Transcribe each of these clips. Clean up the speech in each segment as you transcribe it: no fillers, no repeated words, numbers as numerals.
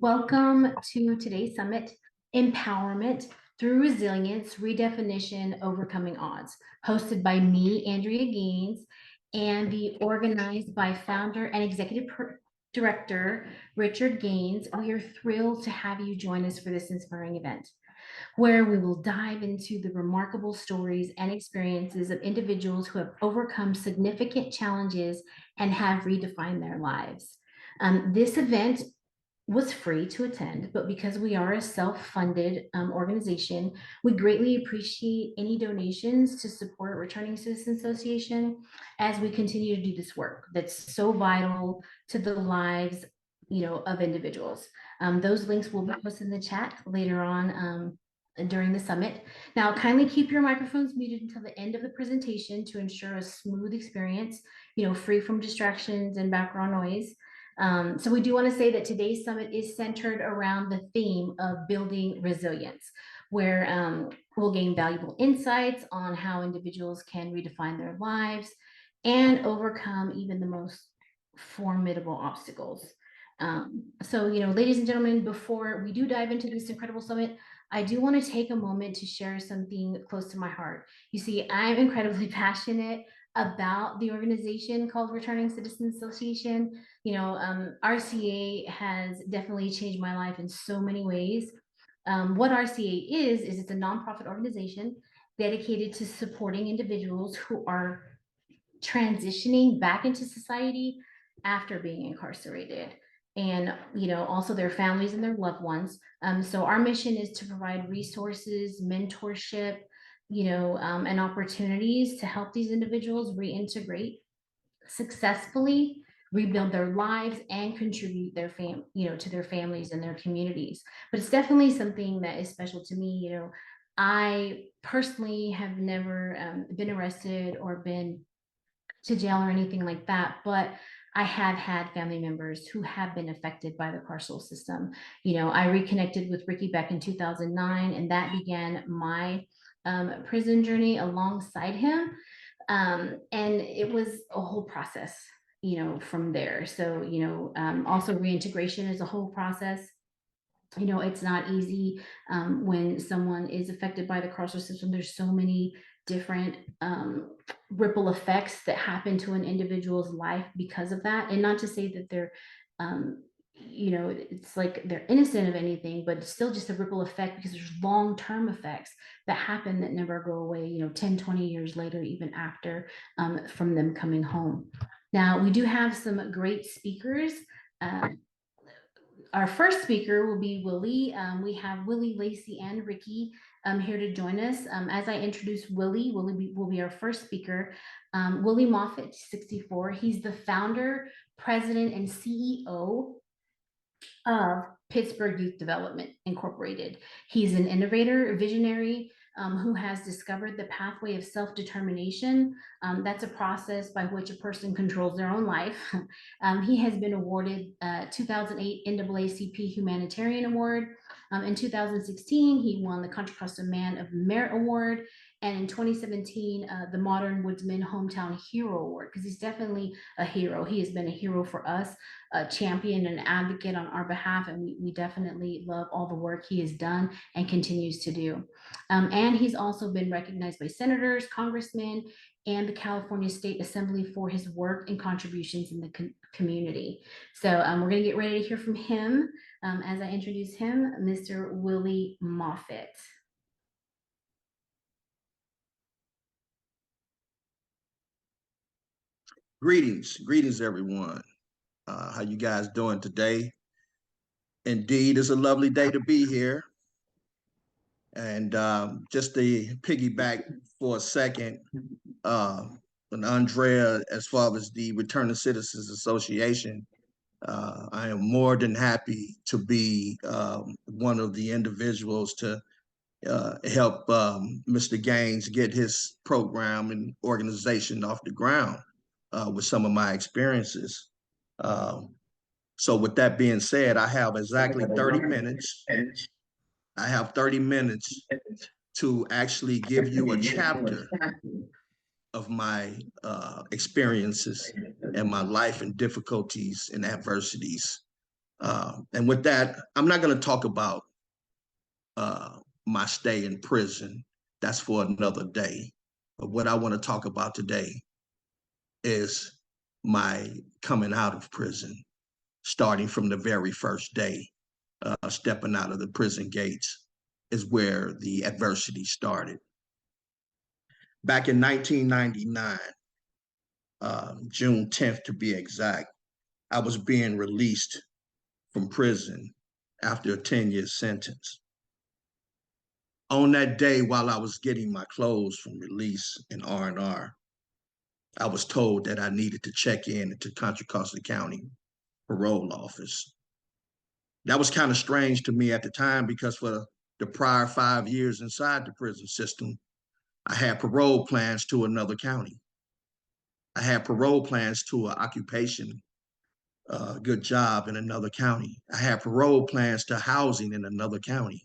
Welcome to today's summit, Empowerment Through Resilience, Redefinition, Overcoming Odds, hosted by me, Andrea Gaines, and be organized by founder and executive director, Richard Gaines. We are thrilled to have you join us for this inspiring event, where we will dive into the remarkable stories and experiences of individuals who have overcome significant challenges and have redefined their lives. This event was free to attend, but because we are a self-funded organization, we greatly appreciate any donations to support Returning Citizens Association as we continue to do this work that's so vital to the lives, of individuals. Those links will be posted in the chat later on during the summit. Now, kindly keep your microphones muted until the end of the presentation to ensure a smooth experience, free from distractions and background noise. So we do want to say that today's summit is centered around the theme of building resilience, where we'll gain valuable insights on how individuals can redefine their lives and overcome even the most formidable obstacles. Ladies and gentlemen, before we do dive into this incredible summit, I do want to take a moment to share something close to my heart. You see, I'm incredibly passionate about the organization called Returning Citizens Association. RCA has definitely changed my life in so many ways. What RCA is it's a nonprofit organization dedicated to supporting individuals who are transitioning back into society after being incarcerated, and also their families and their loved ones. So our mission is to provide resources, mentorship, and opportunities to help these individuals reintegrate successfully, rebuild their lives, and contribute to their families and their communities. But it's definitely something that is special to me. I personally have never been arrested or been to jail or anything like that, but I have had family members who have been affected by the carceral system. I reconnected with Ricky back in 2009, and that began my prison journey alongside him. And it was a whole process, from there. So, also reintegration is a whole process. It's not easy when someone is affected by the carceral system. There's so many different ripple effects that happen to an individual's life because of that. And not to say that they're, it's like they're innocent of anything, but it's still just a ripple effect because there's long-term effects that happen that never go away, 10, 20 years later, even after from them coming home. Now, we do have some great speakers. Our first speaker will be Willie. We have Willie, Lacey, and Ricky here to join us. As I introduce Willie, will be our first speaker. Willie Moffett, 64. He's the founder, president, and CEO of Pittsburgh Youth Development Incorporated. He's an innovator, a visionary, who has discovered the pathway of self-determination. That's a process by which a person controls their own life. He has been awarded 2008 NAACP Humanitarian Award. In 2016, he won the Contra Costa Man of Merit Award. And in 2017, the Modern Woodsman Hometown Hero Award, because he's definitely a hero. He has been a hero for us, a champion and advocate on our behalf, and we definitely love all the work he has done and continues to do. And he's also been recognized by senators, congressmen, and the California State Assembly for his work and contributions in the community. So we're going to get ready to hear from him. As I introduce him, Mr. Willie Moffett. Greetings, everyone. How you guys doing today? Indeed, it's a lovely day to be here. And just to piggyback for a second, and Andrea, as far as the Returning Citizens Association, I am more than happy to be one of the individuals to help Mr. Gaines get his program and organization off the ground with some of my experiences. So with that being said, I have exactly 30 minutes. I have 30 minutes to actually give you a chapter of my experiences and my life and difficulties and adversities And with that, I'm not going to talk about my stay in prison. That's for another day. But what I want to talk about today is my coming out of prison, starting from the very first day, stepping out of the prison gates is where the adversity started. Back in 1999, June 10th to be exact, I was being released from prison after a 10-year sentence. On that day, while I was getting my clothes from release in R&R, I was told that I needed to check in into Contra Costa County parole office. That was kind of strange to me at the time because for the prior 5 years inside the prison system, I had parole plans to another county. I had parole plans to an occupation, good job in another county. I had parole plans to housing in another county,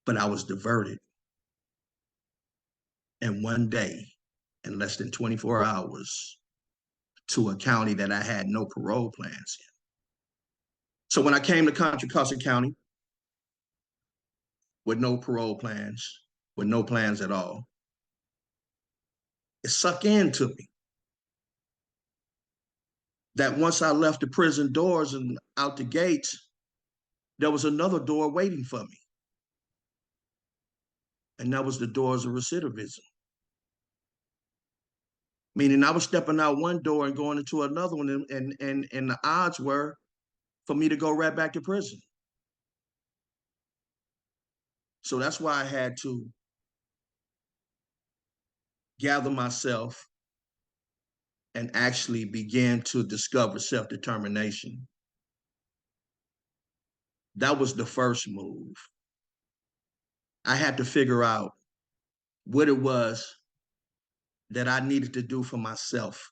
but I was diverted. And one day, in less than 24 hours, to a county that I had no parole plans in. So when I came to Contra Costa County with no parole plans, with no plans at all, it sucked into me that once I left the prison doors and out the gates, there was another door waiting for me. And that was the doors of recidivism. Meaning I was stepping out one door and going into another one, and the odds were for me to go right back to prison. So that's why I had to gather myself and actually begin to discover self-determination. That was the first move. I had to figure out what it was that I needed to do for myself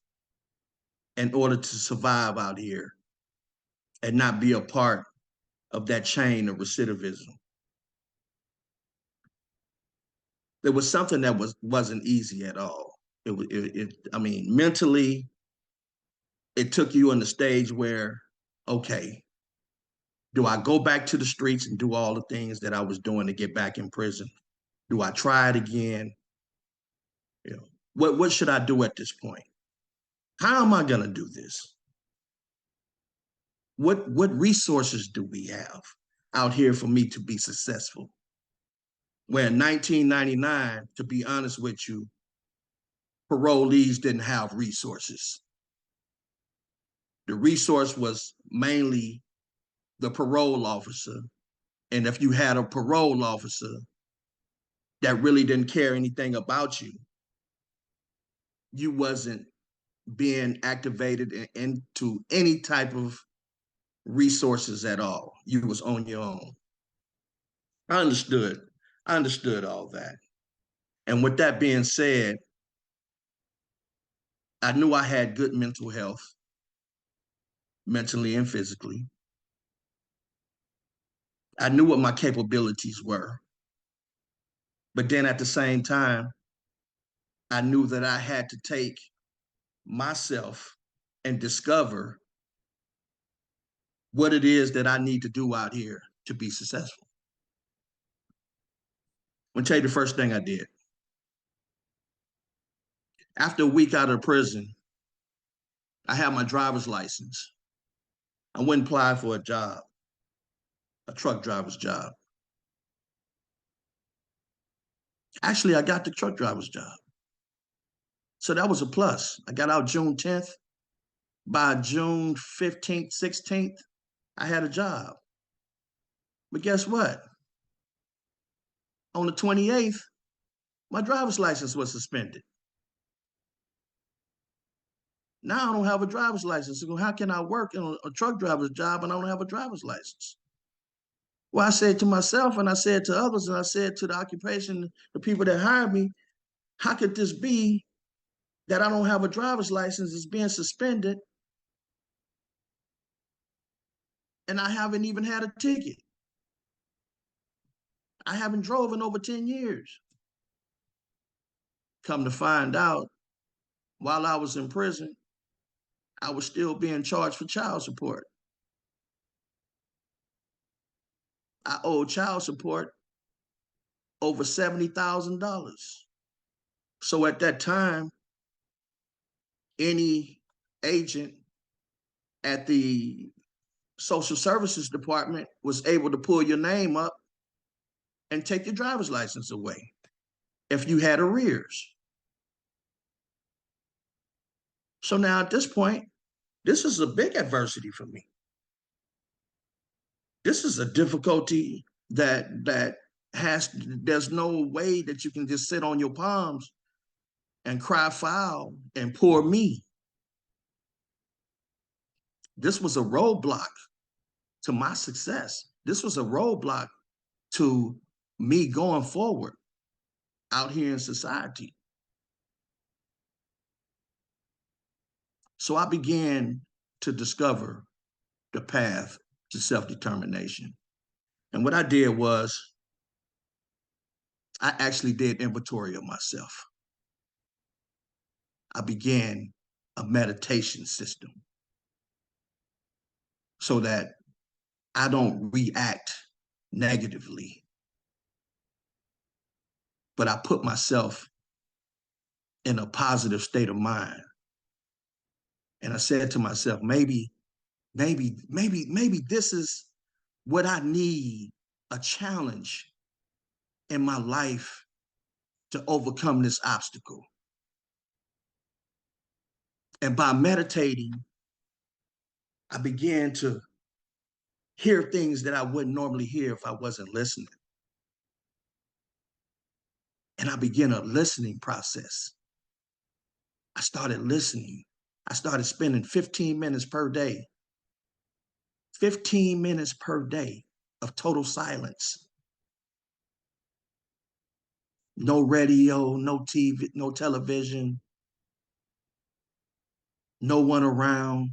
in order to survive out here and not be a part of that chain of recidivism. There was something that wasn't easy at all. I mean, mentally, it took you on the stage where, okay, do I go back to the streets and do all the things that I was doing to get back in prison? Do I try it again? You know, what should I do at this point? How am I gonna do this? What resources do we have out here for me to be successful? Where in 1999, to be honest with you, parolees didn't have resources. The resource was mainly the parole officer. And if you had a parole officer that really didn't care anything about you, you wasn't being activated into any type of resources at all. You was on your own. I understood. I understood all that. And with that being said, I knew I had good mental health, mentally and physically. I knew what my capabilities were. But then at the same time, I knew that I had to take myself and discover what it is that I need to do out here to be successful. I'm gonna tell you the first thing I did. After a week out of prison, I had my driver's license. I went and applied for a job, a truck driver's job. Actually, I got the truck driver's job. So that was a plus. I got out June 10th. By June 15th, 16th, I had a job. But guess what? On the 28th, my driver's license was suspended. Now I don't have a driver's license. So how can I work in a truck driver's job and I don't have a driver's license? Well, I said to myself, and I said to others, and I said to the occupation, the people that hired me, how could this be that I don't have a driver's license, it's being suspended, and I haven't even had a ticket? I haven't drove in over 10 years. Come to find out, while I was in prison, I was still being charged for child support. I owed child support over $70,000. So at that time, any agent at the social services department was able to pull your name up and take your driver's license away if you had arrears. So now at this point, this is a big adversity for me. This is a difficulty that there's no way that you can just sit on your palms and cry foul and poor me. This was a roadblock to my success. This was a roadblock to me going forward out here in society. So I began to discover the path to self-determination. And what I did was I actually did inventory of myself. I began a meditation system so that I don't react negatively, but I put myself in a positive state of mind. And I said to myself, maybe this is what I need, a challenge in my life to overcome this obstacle. And by meditating, I began to hear things that I wouldn't normally hear if I wasn't listening. And I began a listening process. I started listening. I started spending 15 minutes per day, 15 minutes per day of total silence. No radio, no TV, no television, no one around,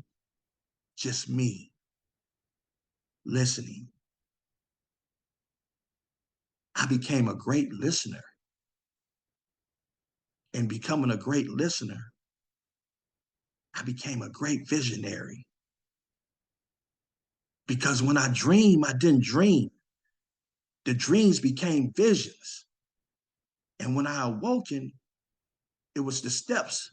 just me listening. I became a great listener. And becoming a great listener, I became a great visionary. Because when I dream, I didn't dream. The dreams became visions. And when I awoken, it was the steps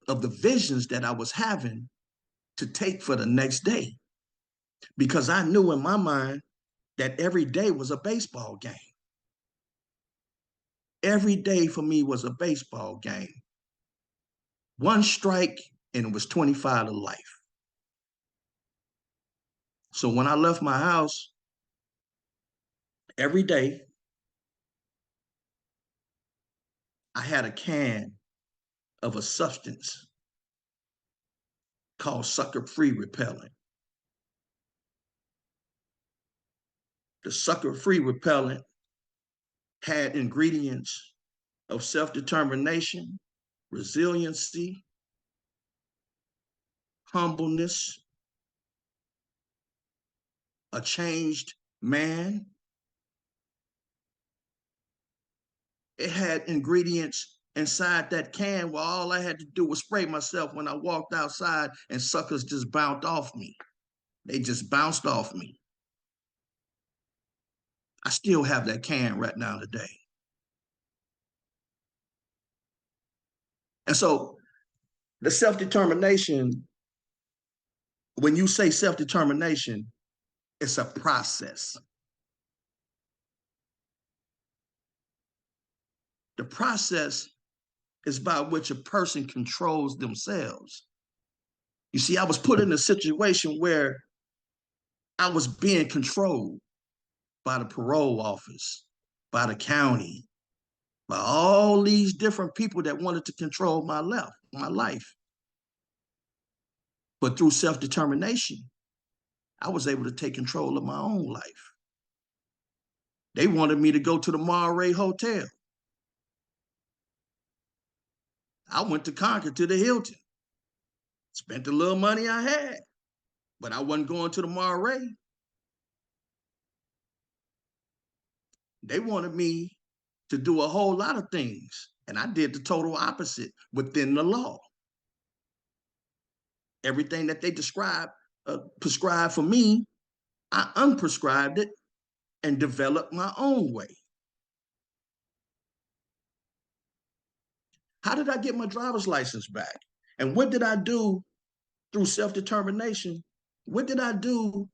of the visions that I was having to take for the next day. Because I knew in my mind that every day was a baseball game. Every day for me was a baseball game. One strike and it was 25 to life. So when I left my house, every day, I had a can of a substance called sucker-free repellent. The sucker-free repellent had ingredients of self-determination, resiliency, humbleness, a changed man. It had ingredients inside that can where all I had to do was spray myself when I walked outside and suckers just bounced off me. They just bounced off me. I still have that can right now today. And so the self-determination, when you say self-determination, it's a process. The process is by which a person controls themselves. You see, I was put in a situation where I was being controlled by the parole office, by the county, by all these different people that wanted to control my life. But through self-determination, I was able to take control of my own life. They wanted me to go to the Monterey Hotel. I went to Concord to the Hilton, spent the little money I had, but I wasn't going to the Monterey. They wanted me to do a whole lot of things, and I did the total opposite within the law. Everything that they prescribed for me, I unprescribed it and developed my own way. How did I get my driver's license back? And what did I do through self-determination? What did I do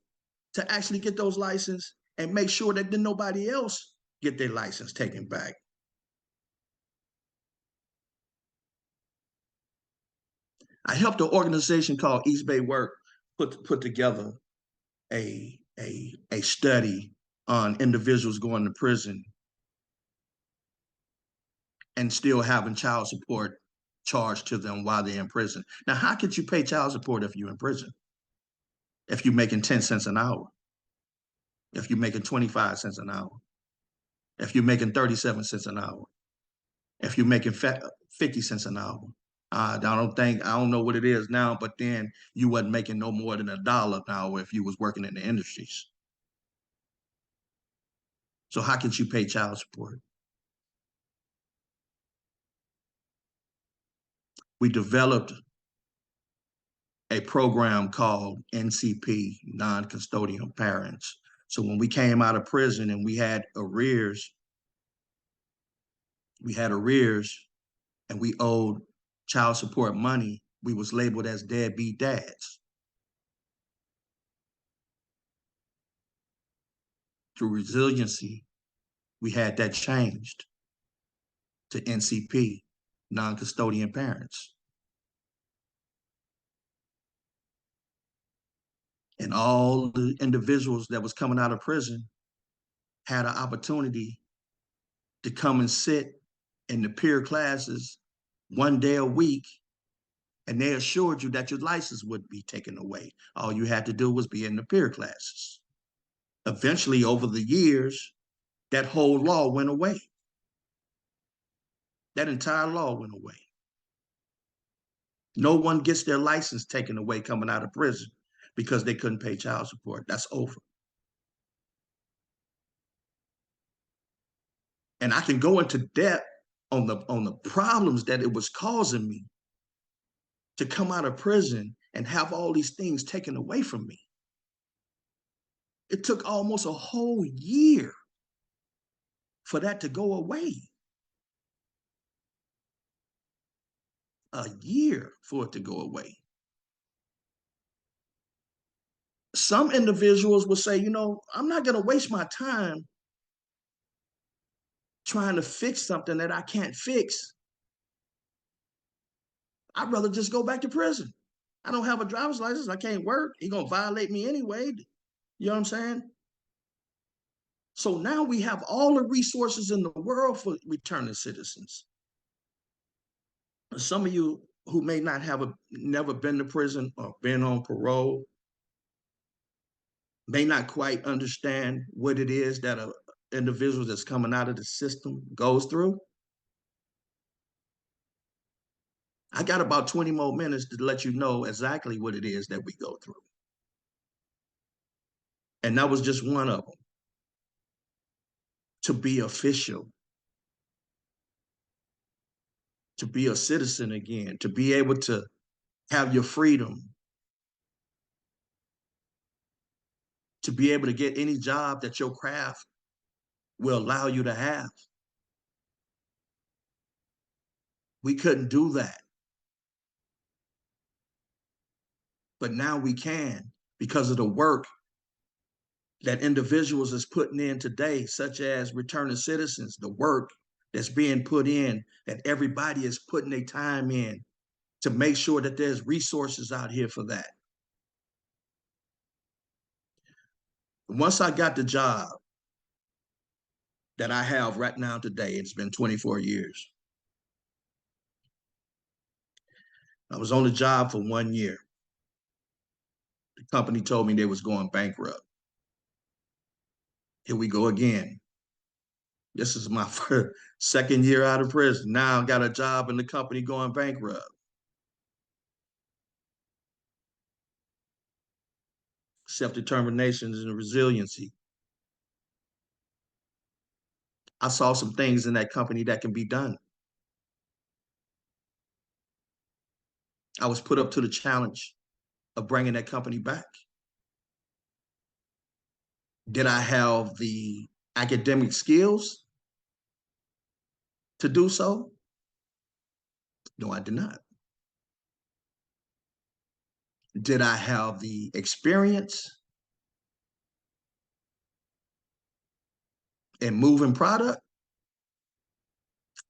to actually get those licenses and make sure that then nobody else get their license taken back? I helped an organization called East Bay Work put together a study on individuals going to prison and still having child support charged to them while they're in prison. Now, how could you pay child support if you're in prison? If you're making 10 cents an hour, if you're making 25 cents an hour, if you're making 37 cents an hour, if you're making 50 cents an hour. I don't know what it is now, but then you wasn't making no more than $1 an hour if you was working in the industries. So how can you pay child support? We developed a program called NCP, non-custodial parents. So when we came out of prison and we had arrears and we owed child support money, we was labeled as deadbeat dads. Through resiliency, we had that changed to NCP, non-custodian parents. And all the individuals that was coming out of prison had an opportunity to come and sit in the peer classes one day a week, and they assured you that your license would be taken away. All you had to do was be in the peer classes. Eventually, over the years, that whole law went away. That entire law went away. No one gets their license taken away coming out of prison because they couldn't pay child support. That's over. And I can go into depth on the problems that it was causing me to come out of prison and have all these things taken away from me. It took almost a whole year for that to go away. A year for it to go away. Some individuals will say, I'm not going to waste my time trying to fix something that I can't fix. I'd rather just go back to prison. I don't have a driver's license. I can't work. He's going to violate me anyway. You know what I'm saying? So now we have all the resources in the world for returning citizens. Some of you who may not have never been to prison or been on parole may not quite understand what it is that an individual that's coming out of the system goes through. I got about 20 more minutes to let you know exactly what it is that we go through. And that was just one of them. To be official, to be a citizen again, to be able to have your freedom, to be able to get any job that your craft will allow you to have. We couldn't do that. But now we can because of the work that individuals is putting in today, such as returning citizens, the work that's being put in, that everybody is putting their time in to make sure that there's resources out here for that. Once I got the job that I have right now today, it's been 24 years. I was on the job for 1 year. The company told me they was going bankrupt. Here we go again. This is my second year out of prison. Now I got a job in the company going bankrupt. Self-determination and resiliency. I saw some things in that company that can be done. I was put up to the challenge of bringing that company back. Did I have the academic skills to do so? No, I did not. Did I have the experience in moving product?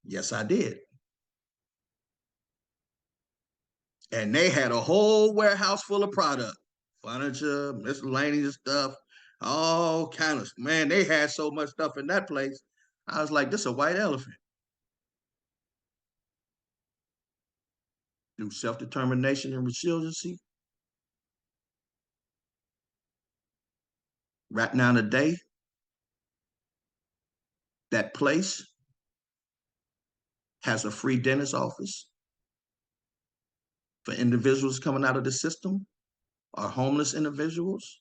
Yes, I did. And they had a whole warehouse full of product, furniture, miscellaneous stuff, all kind of, man, they had so much stuff in that place. I was like, this is a white elephant. Through self-determination and resiliency, right now today, that place has a free dentist office for individuals coming out of the system, or homeless individuals,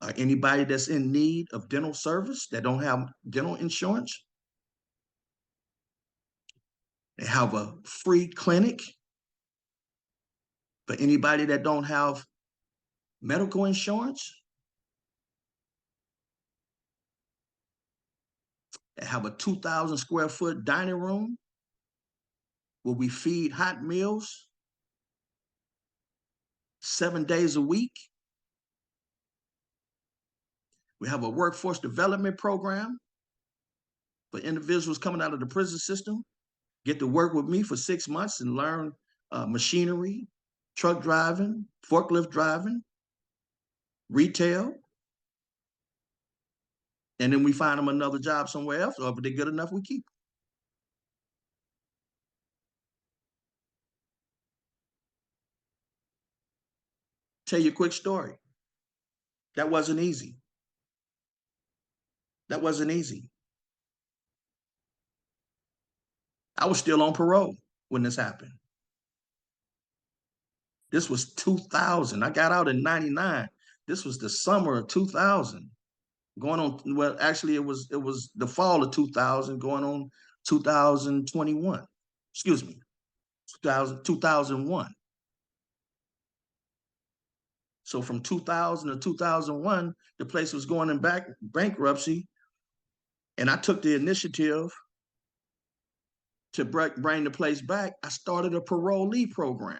or anybody that's in need of dental service that don't have dental insurance. They have a free clinic for anybody that don't have medical insurance. They have a 2,000 square foot dining room where we feed hot meals 7 days a week. We have a workforce development program for individuals coming out of the prison system, get to work with me for 6 months and learn machinery, truck driving, forklift driving, retail. And then we find them another job somewhere else, or if they're good enough, we keep them. Tell you a quick story. That wasn't easy. That wasn't easy. I was still on parole when this happened. This was 2000. I got out in 99. This was the summer of 2000. Going on, well, actually, it was the fall of 2000, going on 2021. Excuse me, 2001. So from 2000 to 2001, the place was going in bankruptcy, and I took the initiative to bring the place back. I started a parolee program.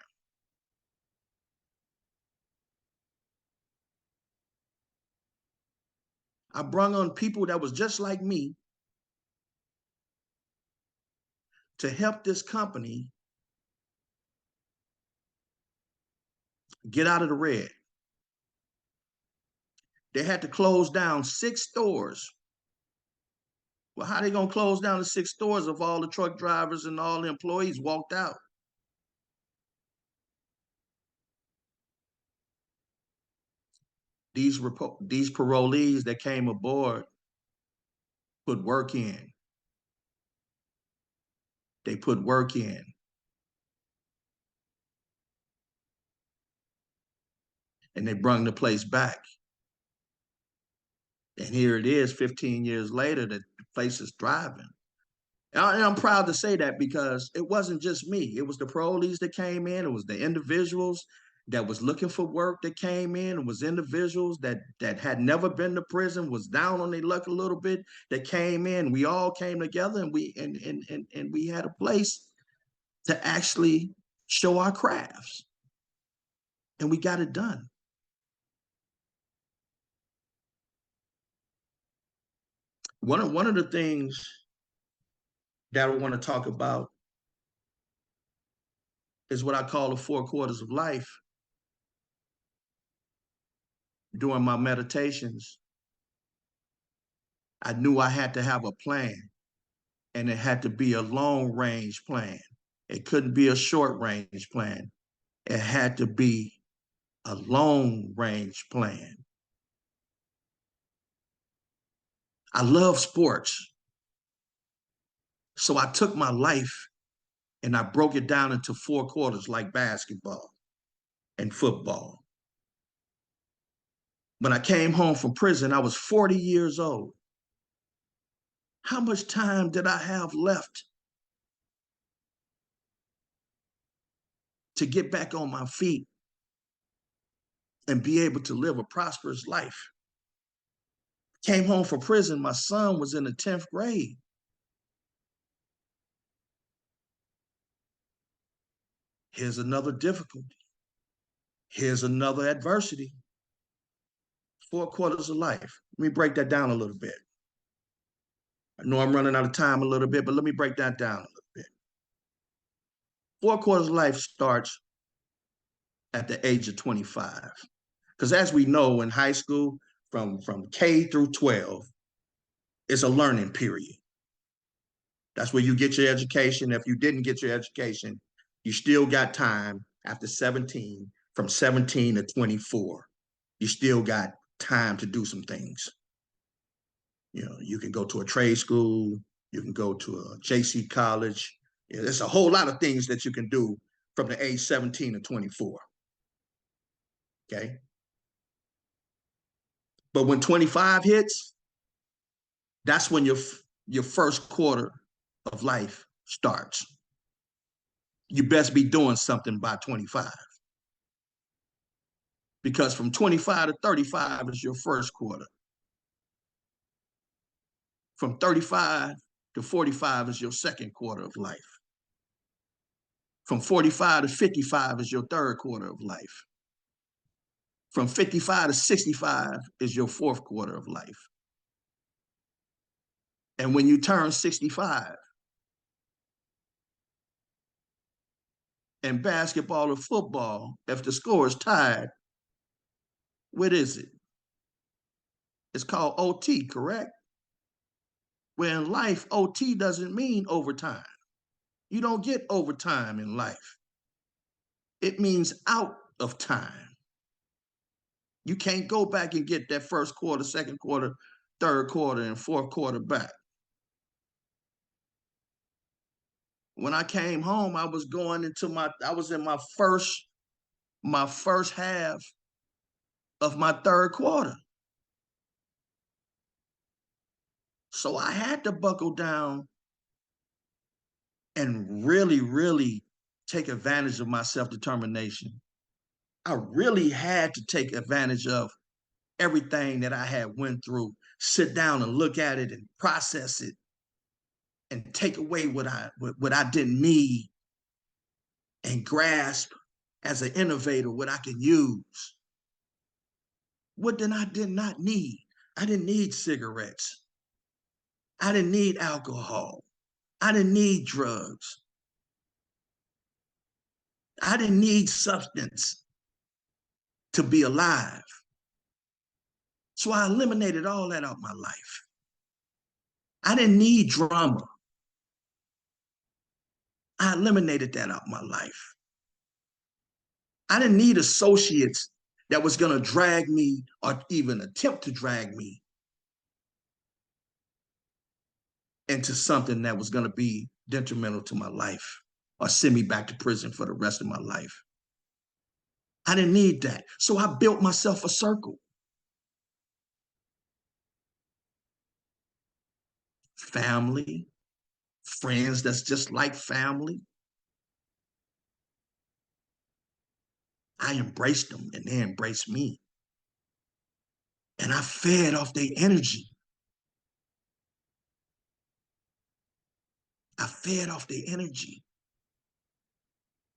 I brought on people that was just like me to help this company get out of the red. They had to close down 6 stores. Well, how are they gonna close down the 6 stores if all the truck drivers and all the employees walked out? These parolees that came aboard put work in. They put work in. And they brought the place back. And here it is, 15 years later, that the place is thriving. And I'm proud to say that because it wasn't just me. It was the parolees that came in. It was the individuals that was looking for work that came in. It was individuals that had never been to prison, was down on their luck a little bit, that came in. We all came together, and we had a place to actually show our crafts. And we got it done. One of the things that I want to talk about is what I call the 4 quarters of life. During my meditations, I knew I had to have a plan, and it had to be a long range plan. It couldn't be a short range plan. It had to be a long range plan. I love sports. So I took my life and I broke it down into 4 quarters, like basketball and football. When I came home from prison, I was 40 years old. How much time did I have left to get back on my feet and be able to live a prosperous life? Came home from prison, my son was in the 10th grade. Here's another difficulty. Here's another adversity. 4/4 of life. Let me break that down a little bit. I know I'm running out of time a little bit, but let me break that down a little bit. 4/4 of life starts at the age of 25. Because as we know in high school, from K through 12, it's a learning period. That's where you get your education. If you didn't get your education, you still got time after 17, from 17 to 24. You still got time to do some things. You can go to a trade school, you can go to a JC college. There's a whole lot of things that you can do from the age 17 to 24. Okay. But when 25 hits, that's when your first quarter of life starts. You best be doing something by 25. Because from 25 to 35 is your first quarter. From 35 to 45 is your second quarter of life. From 45 to 55 is your third quarter of life. From 55 to 65 is your fourth quarter of life. And when you turn 65, in basketball or football, if the score is tied, what is it? It's called OT, correct? Where in life, OT doesn't mean overtime. You don't get overtime in life. It means out of time. You can't go back and get that first quarter, second quarter, third quarter, and fourth quarter back. When I came home, I was in my first half of my third quarter. So I had to buckle down and really, really take advantage of my self-determination. I really had to take advantage of everything that I had went through, sit down and look at it and process it and take away what I didn't need and grasp as an innovator what I can use. What then I did not need? I didn't need cigarettes. I didn't need alcohol. I didn't need drugs. I didn't need substance to be alive. So I eliminated all that out of my life. I didn't need drama. I eliminated that out of my life. I didn't need associates that was going to drag me or even attempt to drag me into something that was going to be detrimental to my life or send me back to prison for the rest of my life. I didn't need that. So I built myself a circle. Family, friends that's just like family. I embraced them and they embraced me. And I fed off their energy. I fed off their energy.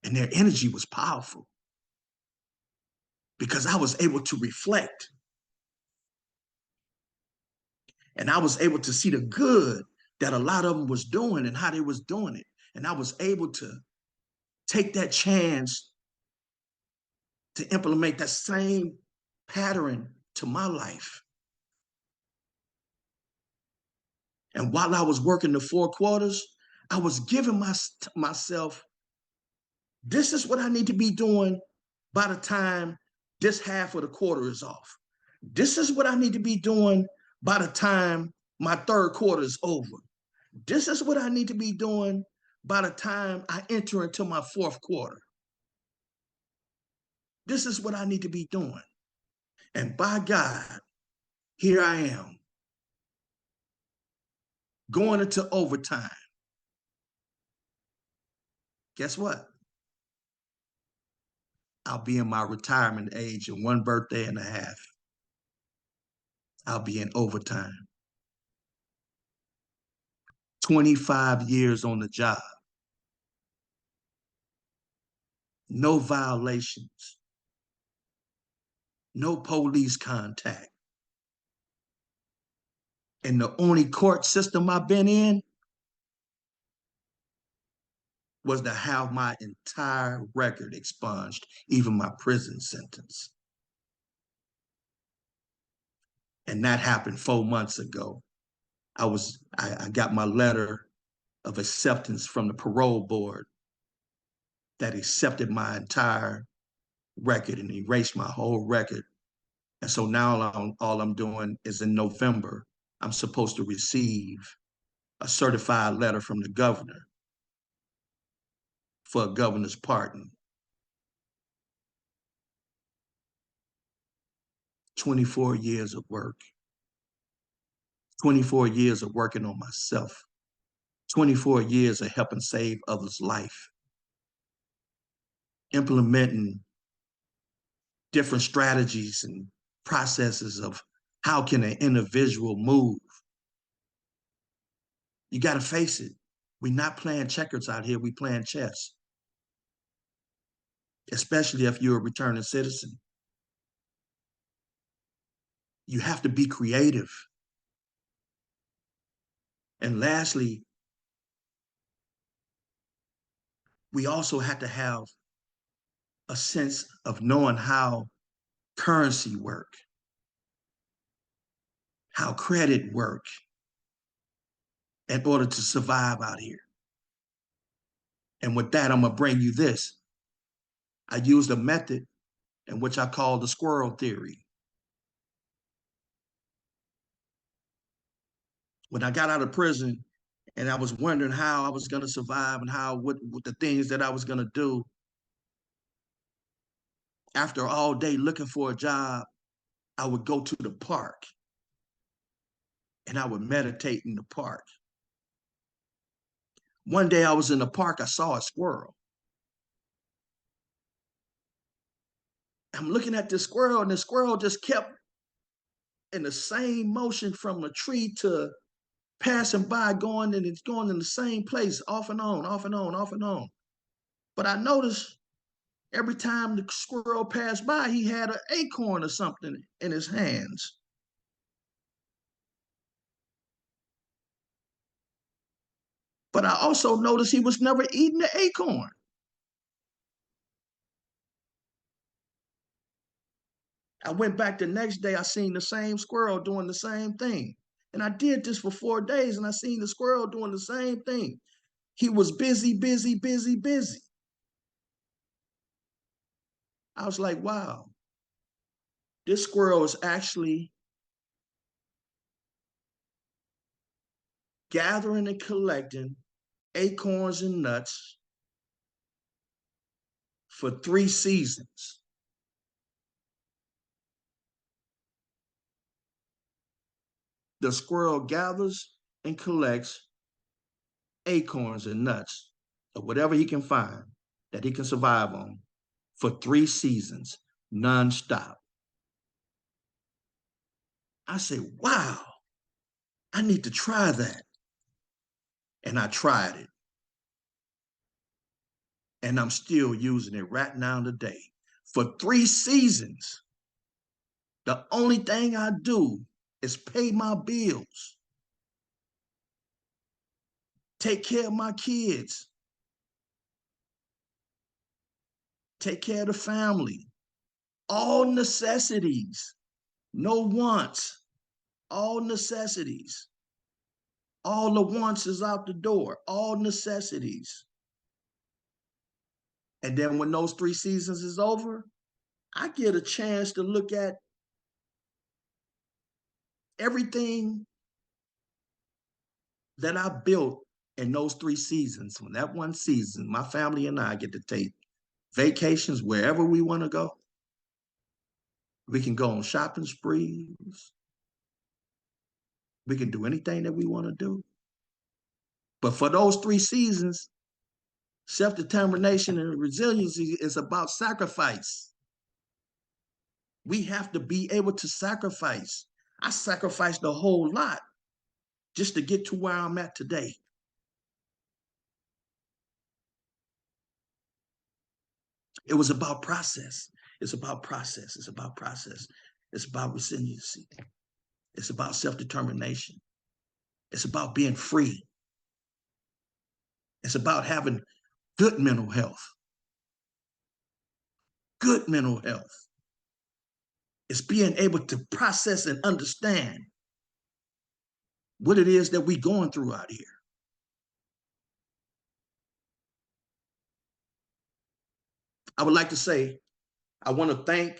And their energy was powerful because I was able to reflect. And I was able to see the good that a lot of them was doing and how they was doing it. And I was able to take that chance to implement that same pattern to my life. And while I was working the 4 quarters, I was giving myself, this is what I need to be doing by the time this half of the quarter is off. This is what I need to be doing by the time my third quarter is over. This is what I need to be doing by the time I enter into my fourth quarter. This is what I need to be doing. And by God, here I am, going into overtime. Guess what? I'll be in my retirement age in 1 birthday and a half. I'll be in overtime. 25 years on the job. No violations. No police contact. And the only court system I've been in was to have my entire record expunged, even my prison sentence. And that happened 4 months ago. I got my letter of acceptance from the parole board that accepted my entire record and erased my whole record. And so now all I'm doing is in November, I'm supposed to receive a certified letter from the governor for a governor's pardon. 24 years of work, 24 years of working on myself, 24 years of helping save others' life, implementing different strategies and processes of how can an individual move. You got to face it. We're not playing checkers out here. We're playing chess, especially if you're a returning citizen. You have to be creative. And lastly, we also have to have a sense of knowing how currency work, how credit work in order to survive out here. And with that, I'm gonna bring you this. I used a method in which I call the squirrel theory. When I got out of prison and I was wondering how I was gonna survive and what the things that I was gonna do, after all day looking for a job, I would go to the park and I would meditate in the park. One day I was in the park, I saw a squirrel. I'm looking at this squirrel, and the squirrel just kept in the same motion from a tree to passing by, going, and it's going in the same place, off and on, off and on, off and on. But I noticed every time the squirrel passed by, he had an acorn or something in his hands. But I also noticed he was never eating the acorn. I went back the next day, I seen the same squirrel doing the same thing. And I did this for 4 days, and I seen the squirrel doing the same thing. He was busy, busy, busy, busy. I was like, wow, this squirrel is actually gathering and collecting acorns and nuts for 3 seasons. The squirrel gathers and collects acorns and nuts or whatever he can find that he can survive on for 3 seasons, nonstop. I said, wow, I need to try that. And I tried it. And I'm still using it right now today. For 3 seasons, the only thing I do is pay my bills, take care of my kids, take care of the family, all necessities, no wants, all necessities. All the wants is out the door, all necessities. And then when those 3 seasons is over, I get a chance to look at everything that I built in those 3 seasons. When that one season, my family and I get to take vacations wherever we want to go. We can go on shopping sprees. We can do anything that we want to do. But for those 3 seasons, self-determination and resiliency is about sacrifice. We have to be able to sacrifice. I sacrificed a whole lot just to get to where I'm at today. It was about process. It's about process. It's about process. It's about resiliency. It's about self-determination. It's about being free. It's about having good mental health. Good mental health. It's being able to process and understand what it is that we're going through out here. I would like to say, I want to thank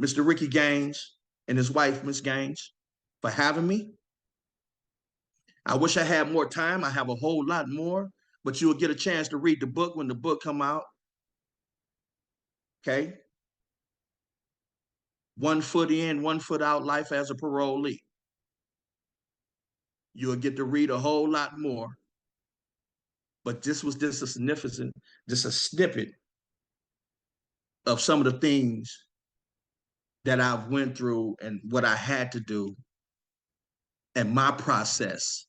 Mr. Ricky Gaines and his wife, Miss Gaines, for having me. I wish I had more time. I have a whole lot more, but you'll get a chance to read the book when the book come out. Okay? 1 foot in, 1 foot out, life as a parolee. You'll get to read a whole lot more. But this was just a significant, just a snippet of some of the things that I've went through and what I had to do and my process.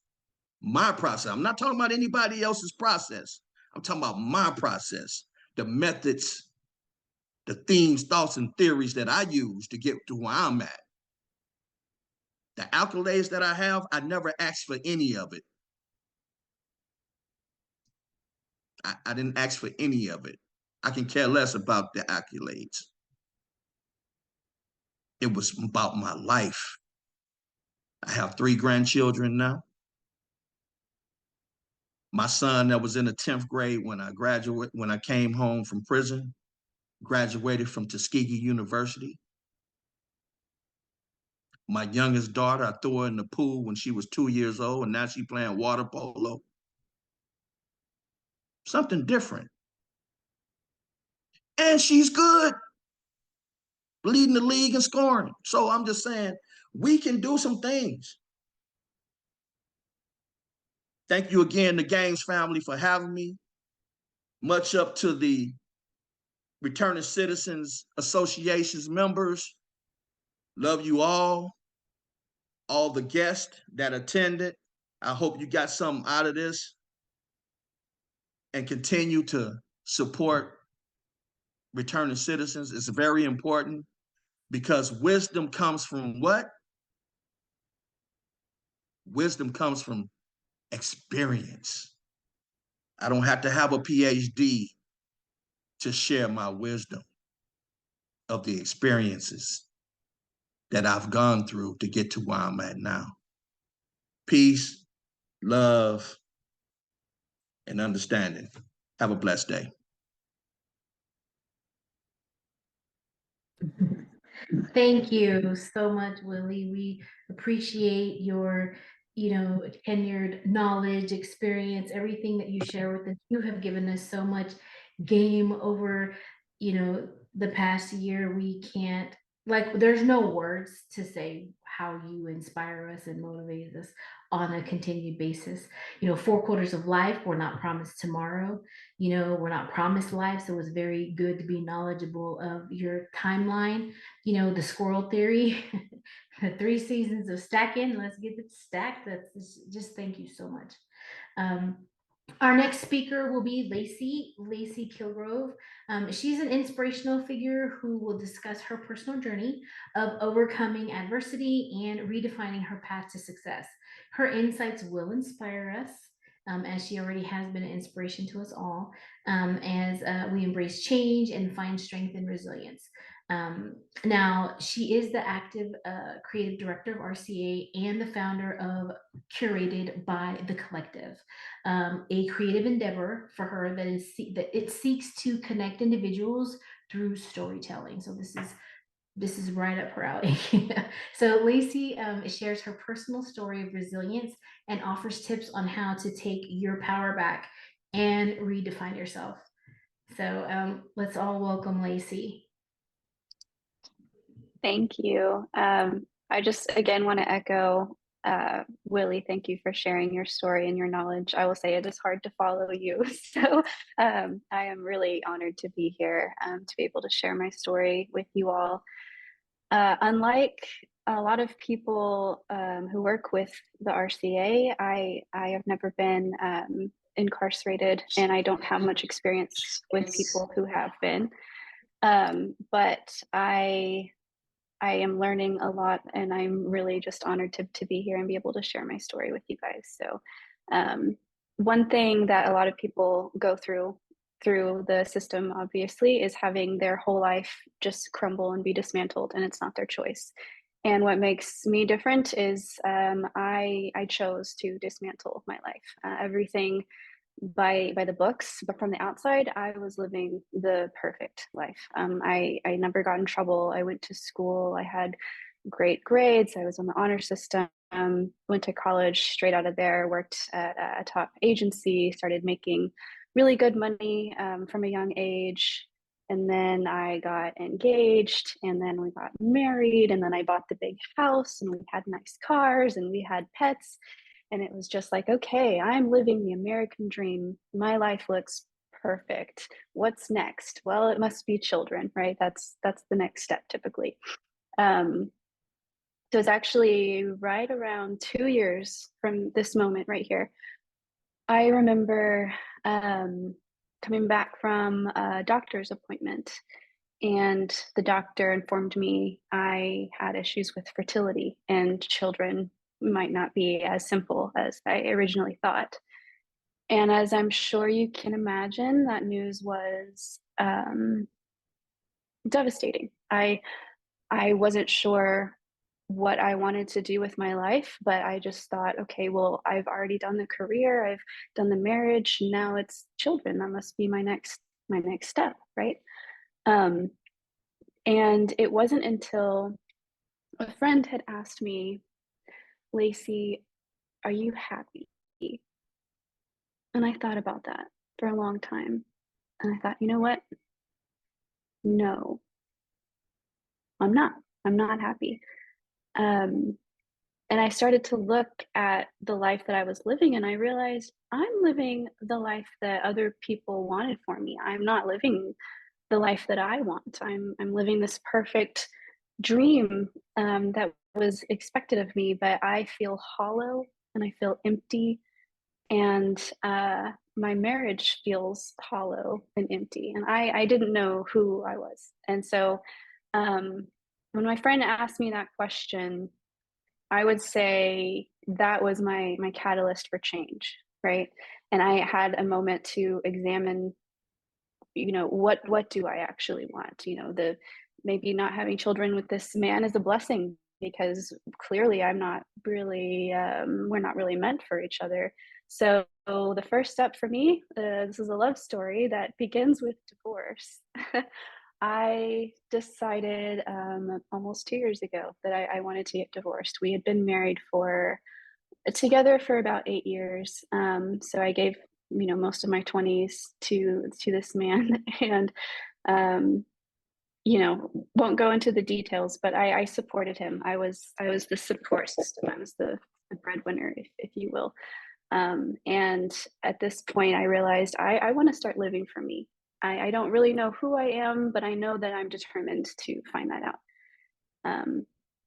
My process. I'm not talking about anybody else's process. I'm talking about my process, the methods, the themes, thoughts, and theories that I use to get to where I'm at. The accolades that I have, I never asked for any of it. I didn't ask for any of it. I can care less about the accolades. It was about my life. I have 3 grandchildren now. My son that was in the 10th grade when I came home from prison, graduated from Tuskegee University. My youngest daughter, I threw her in the pool when she was 2 years old, and now she's playing water polo. Something different. And she's good, leading the league in scoring. So I'm just saying, we can do some things. Thank you again, the Gaines family, for having me. Much up to the Returning Citizens Association's members. Love you all the guests that attended. I hope you got something out of this and continue to support returning citizens. It's very important because wisdom comes from what? Wisdom comes from experience. I don't have to have a PhD to share my wisdom of the experiences that I've gone through to get to where I'm at now. Peace, love, and understanding. Have a blessed day. Thank you so much, Willie. We appreciate your, tenured knowledge, experience, everything that you share with us. You have given us so much game over, the past year. We can't, there's no words to say how you inspire us and motivate us on a continued basis. 4 quarters of life, we're not promised tomorrow. We're not promised life. So it's very good to be knowledgeable of your timeline. The squirrel theory, the 3 seasons of stacking. Let's get it stacked. That's just thank you so much. Our next speaker will be Lacey Kilgrove. She's an inspirational figure who will discuss her personal journey of overcoming adversity and redefining her path to success. Her insights will inspire us, as she already has been an inspiration to us all, as we embrace change and find strength and resilience. Now, she is the active creative director of RCA and the founder of Curated by the Collective, a creative endeavor for her that it seeks to connect individuals through storytelling. So this is right up her alley. So Lacey shares her personal story of resilience and offers tips on how to take your power back and redefine yourself. So let's all welcome Lacey. Thank you. I just again want to echo Willie, thank you for sharing your story and your knowledge. I will say it is hard to follow you. So I am really honored to be here to be able to share my story with you all. Unlike a lot of people who work with the RCA, I have never been incarcerated, and I don't have much experience with people who have been. But I am learning a lot, and I'm really just honored to be here and be able to share my story with you guys. So one thing that a lot of people go through the system, obviously, is having their whole life just crumble and be dismantled, and it's not their choice. And what makes me different is I chose to dismantle my life. Everything by the books, but from the outside, I was living the perfect life. I never got in trouble. I went to school. I had great grades. I was on the honor system. Went to college straight out of there. Worked at a top agency. Started making really good money from a young age. And then I got engaged, and then we got married, and then I bought the big house, and we had nice cars, and we had pets. And it was just like, okay, I'm living the American dream. My life looks perfect. What's next? Well, it must be children, right? That's the next step typically. So it's actually right around 2 years from this moment right here. I remember coming back from a doctor's appointment, and the doctor informed me I had issues with fertility, and children might not be as simple as I originally thought. And as I'm sure you can imagine, that news was devastating. I wasn't sure what I wanted to do with my life, but I just thought, okay, well, I've already done the career, I've done the marriage, now it's children. That must be my next step, right? And it wasn't until a friend had asked me, Lacey, are you happy? And I thought about that for a long time. And I thought, you know what? No, I'm not. I'm not happy. And I started to look at the life that I was living, and I realized I'm living the life that other people wanted for me. I'm not living the life that I want. I'm living this perfect dream that was expected of me, but I feel hollow and I feel empty, and my marriage feels hollow and empty, and I didn't know who I was. And so when my friend asked me that question, I would say that was my catalyst for change, right? And I had a moment to examine, what do I actually want? The maybe not having children with this man is a blessing, because clearly I'm not really we're not really meant for each other. So the first step for me, this is a love story that begins with divorce. I decided almost 2 years ago that I wanted to get divorced. We had been married together for about 8 years. So I gave most of my 20s to this man, and won't go into the details, but I supported him. I was the support system. I was the breadwinner, if you will. And at this point, I realized I want to start living for me. I don't really know who I am, but I know that I'm determined to find that out.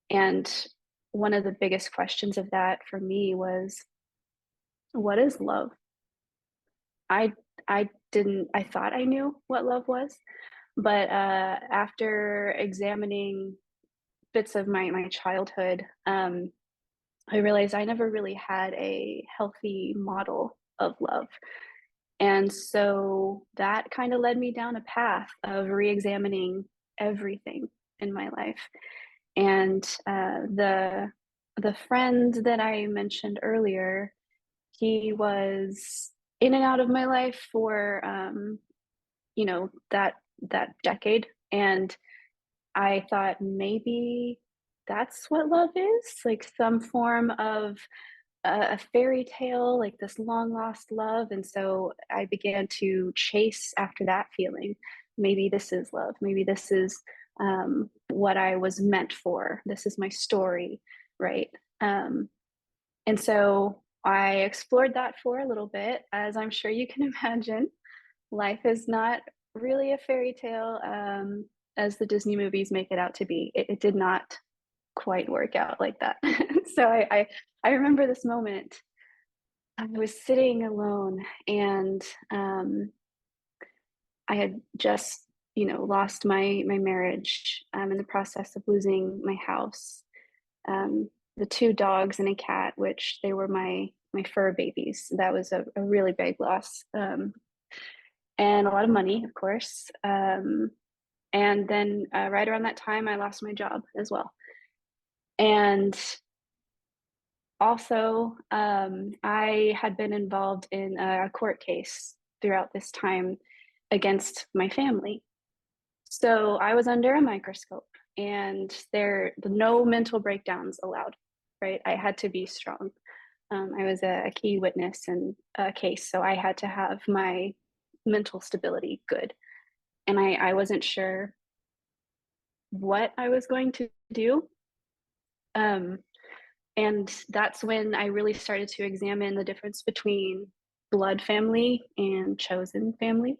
And one of the biggest questions of that for me was, what is love? I thought I knew what love was, but after examining bits of my childhood, I realized I never really had a healthy model of love. And so that kind of led me down a path of re-examining everything in my life. And the friend that I mentioned earlier, he was in and out of my life for that decade, and I thought maybe that's what love is, like some form of a fairy tale, like this long lost love. And so I began to chase after that feeling. Maybe this is love. Maybe this is what I was meant for. This is my story, right? And so I explored that for a little bit. As I'm sure you can imagine, life is not really a fairy tale as the Disney movies make it out to be. It did not quite work out like that. So I remember this moment. I was sitting alone, and I had just, lost my marriage, in the process of losing my house, the two dogs and a cat, which they were my fur babies. That was a really big loss, and a lot of money, of course. And then right around that time, I lost my job as well. And also, I had been involved in a court case throughout this time against my family. So I was under a microscope, and no mental breakdowns allowed, right? I had to be strong. I was a key witness in a case, so I had to have my mental stability good. And I wasn't sure what I was going to do. And that's when I really started to examine the difference between blood family and chosen family.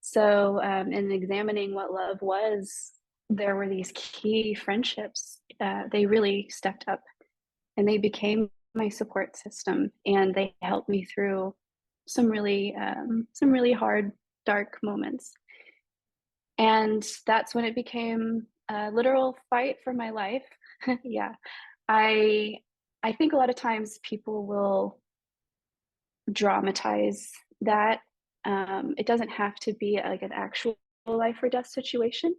So, in examining what love was, there were these key friendships. They really stepped up, and they became my support system, and they helped me through some really hard, dark moments. And that's when it became a literal fight for my life. Yeah, I I think a lot of times people will dramatize that. It doesn't have to be like an actual life or death situation.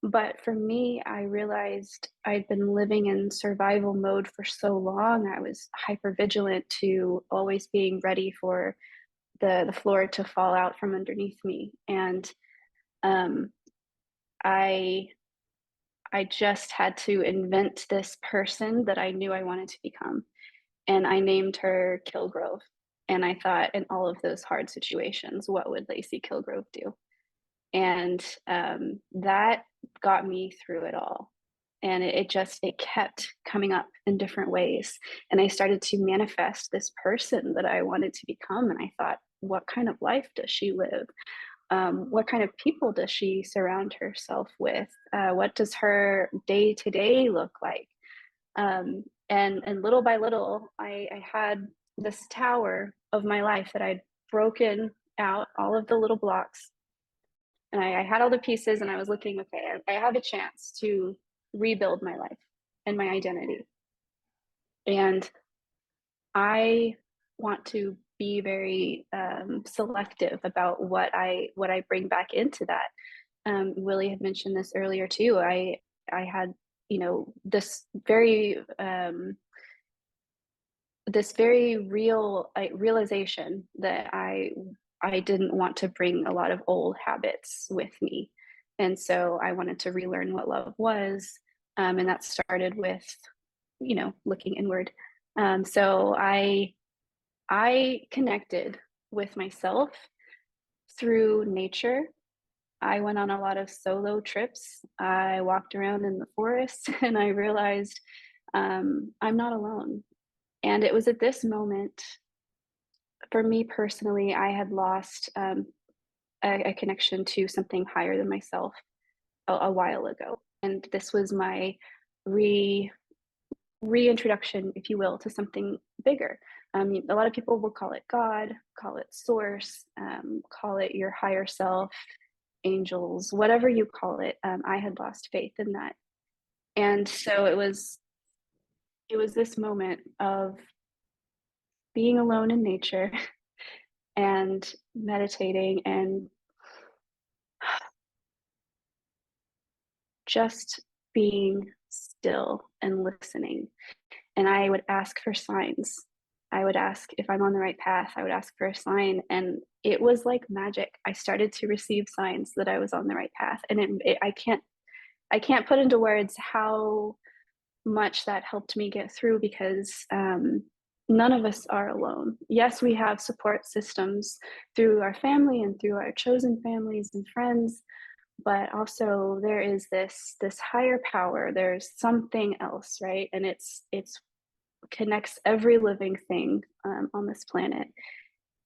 But for me, I realized I'd been living in survival mode for so long. I was hyper vigilant to always being ready for the floor to fall out from underneath me. And um, I I just had to invent this person that I knew I wanted to become. And I named her Kilgrove. And I thought, in all of those hard situations, what would Lacey Kilgrove do? And that got me through it all. And it kept coming up in different ways. And I started to manifest this person that I wanted to become. And I thought, what kind of life does she live? What kind of people does she surround herself with? What does her day to day look like? And little by little, I had this tower of my life that I'd broken out all of the little blocks, and I had all the pieces, and I was looking, okay, I have a chance to rebuild my life and my identity. And I want to be very selective about what I bring back into that. Willie had mentioned this earlier too. I had, this very real realization that I didn't want to bring a lot of old habits with me. And so I wanted to relearn what love was. And that started with, looking inward. So I connected with myself through nature. I went on a lot of solo trips. I walked around in the forest and I realized I'm not alone. And it was at this moment, for me personally, I had lost a connection to something higher than myself a while ago. And this was my reintroduction, if you will, to something bigger. A lot of people will call it God, call it source, call it your higher self, angels, whatever you call it. I had lost faith in that. And so it was this moment of being alone in nature and meditating and just being still and listening. And I would ask for signs. I would ask if I'm on the right path. I would ask for a sign. And it was like magic. I started to receive signs that I was on the right path. And I can't put into words how much that helped me get through, because none of us are alone. Yes, we have support systems through our family and through our chosen families and friends, but also there is this higher power. There's something else, right? And it's connects every living thing on this planet.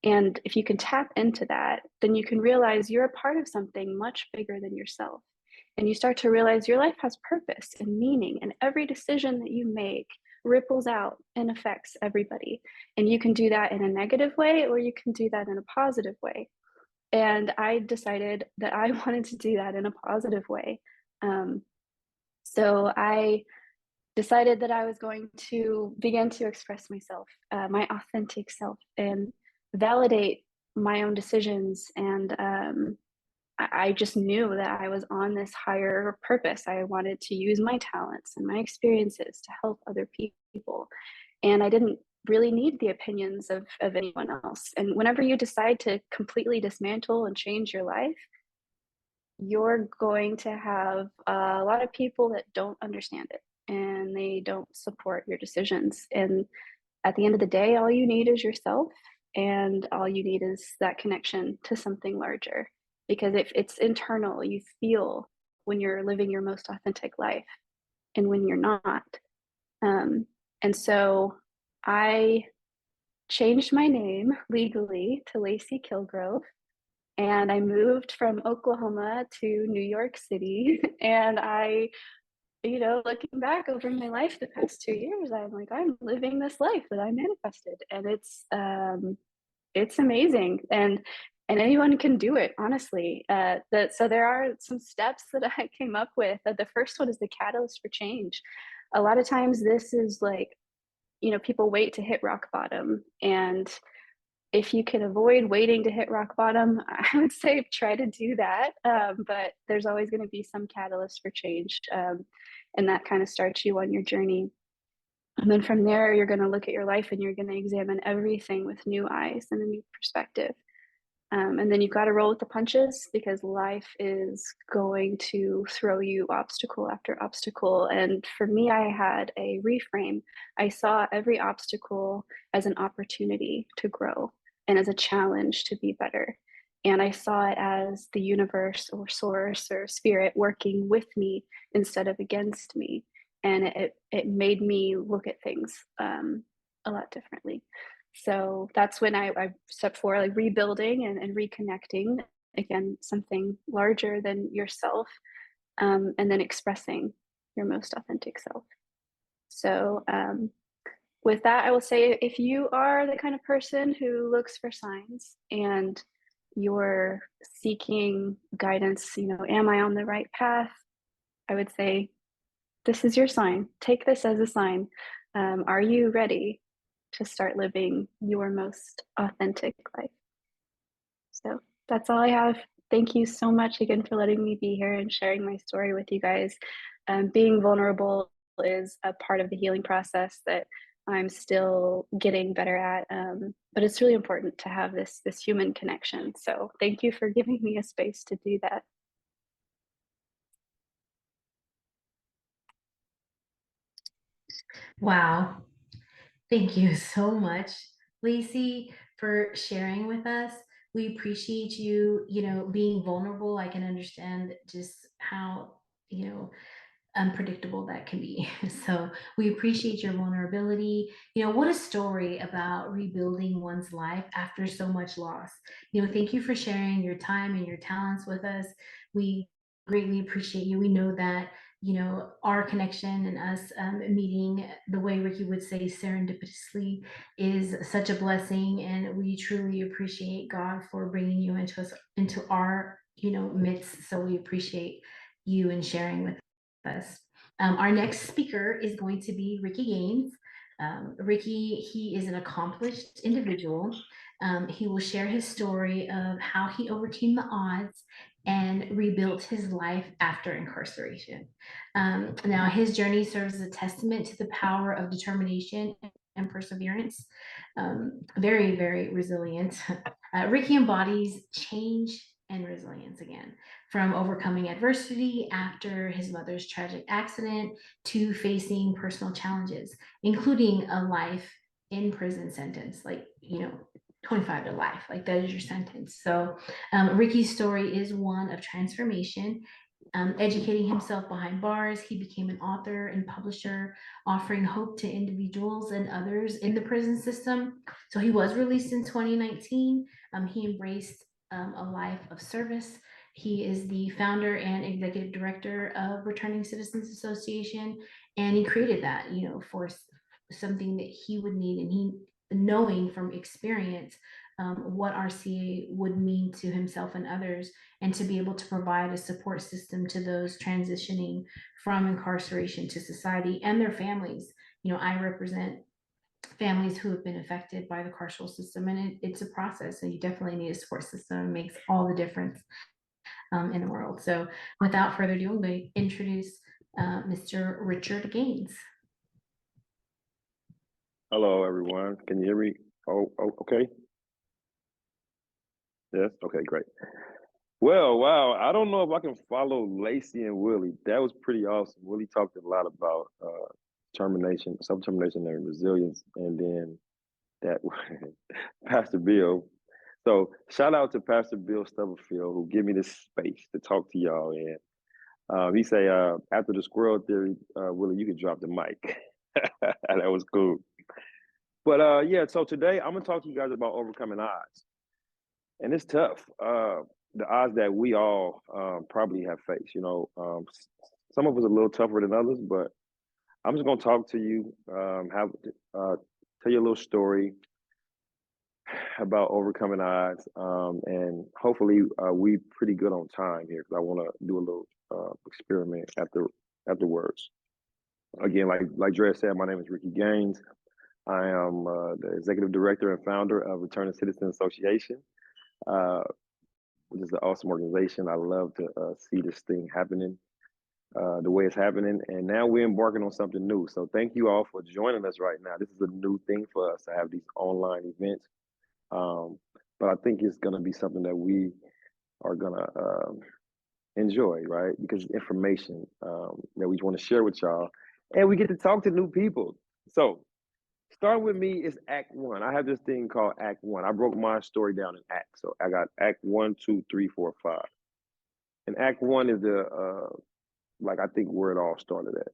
And if you can tap into that, then you can realize you're a part of something much bigger than yourself. and you start to realize your life has purpose and meaning, and every decision that you make ripples out and affects everybody. And you can do that in a negative way, or you can do that in a positive way. And I decided that I wanted to do that in a positive way. So I decided that I was going to begin to express myself, my authentic self, and validate my own decisions. And I just knew that I was on this higher purpose. I wanted to use my talents and my experiences to help other people. And I didn't really need the opinions of anyone else. And whenever you decide to completely dismantle and change your life, you're going to have a lot of people that don't understand it and they don't support your decisions. And at the end of the day, all you need is yourself, and all you need is that connection to something larger. Because if it's internal, you feel when you're living your most authentic life and when you're not. And so I changed my name legally to Lacey Kilgrove, and I moved from Oklahoma to New York City. And I, looking back over my life the past 2 years, I'm like, I'm living this life that I manifested, and it's amazing. And anyone can do it, honestly. So there are some steps that I came up with. The first one is the catalyst for change. A lot of times this is like, people wait to hit rock bottom, and if you can avoid waiting to hit rock bottom, I would say try to do that. But there's always going to be some catalyst for change. And that kind of starts you on your journey. And then from there, you're going to look at your life and you're going to examine everything with new eyes and a new perspective. And then you've got to roll with the punches, because life is going to throw you obstacle after obstacle. And for me, I had a reframe. I saw every obstacle as an opportunity to grow and as a challenge to be better. And I saw it as the universe or source or spirit working with me instead of against me. And it made me look at things a lot differently. So that's when I stepped for like rebuilding and reconnecting, again, something larger than yourself, and then expressing your most authentic self. So with that, I will say, if you are the kind of person who looks for signs and you're seeking guidance, am I on the right path? I would say, this is your sign. Take this as a sign. Are you ready to start living your most authentic life? So that's all I have. Thank you so much again for letting me be here and sharing my story with you guys. Being vulnerable is a part of the healing process that I'm still getting better at, but it's really important to have this human connection. So thank you for giving me a space to do that. Wow. Thank you so much, Lacey, for sharing with us. We appreciate you, being vulnerable. I can understand just how, unpredictable that can be. So we appreciate your vulnerability. What a story about rebuilding one's life after so much loss. Thank you for sharing your time and your talents with us. We greatly appreciate you. We know that our connection and us meeting, the way Ricky would say, serendipitously, is such a blessing, and we truly appreciate God for bringing you into our midst. So we appreciate you and sharing with us. Our next speaker is going to be Ricky Gaines. Ricky, he is an accomplished individual. He will share his story of how he overcame the odds and rebuilt his life after incarceration. Now, his journey serves as a testament to the power of determination and perseverance. Very, very resilient. Ricky embodies change and resilience again, from overcoming adversity after his mother's tragic accident to facing personal challenges, including a life in prison sentence, 25 to life, like that is your sentence. So Ricky's story is one of transformation. Educating himself behind bars, he became an author and publisher, offering hope to individuals and others in the prison system. So he was released in 2019. He embraced a life of service. He is the founder and executive director of Returning Citizens Association, and he created that, for something that he would need, and he knowing from experience what RCA would mean to himself and others, and to be able to provide a support system to those transitioning from incarceration to society and their families. I represent families who have been affected by the carceral system, and it's a process, and you definitely need a support system. It makes all the difference in the world. So without further ado, I'm going to introduce Mr. Richard Gaines. Hello, everyone. Can you hear me? Oh, okay. Yes. Okay, great. Well, wow. I don't know if I can follow Lacey and Willie. That was pretty awesome. Willie talked a lot about termination, self-termination, and resilience, and then that Pastor Bill. So shout out to Pastor Bill Stubblefield, who gave me this space to talk to y'all. And he say, after the squirrel theory, Willie, you can drop the mic. That was cool. But yeah, so today I'm gonna talk to you guys about overcoming odds. And it's tough. The odds that we all probably have faced, some of us a little tougher than others, but I'm just gonna talk to you, tell you a little story about overcoming odds, and hopefully we pretty good on time here because I want to do a little experiment afterwards. Again, like Dre said, my name is Ricky Gaines. I am the executive director and founder of Returning Citizens Association, which is an awesome organization. I love to see this thing happening the way it's happening. And now we're embarking on something new. So thank you all for joining us right now. This is a new thing for us to have these online events. But I think it's going to be something that we are going to enjoy, right? Because it's information that we want to share with y'all. And we get to talk to new people. So starting with me is Act 1. I have this thing called Act 1. I broke my story down in acts. So I got Act 1, 2, 3, 4, 5. And Act 1 is I think where it all started at,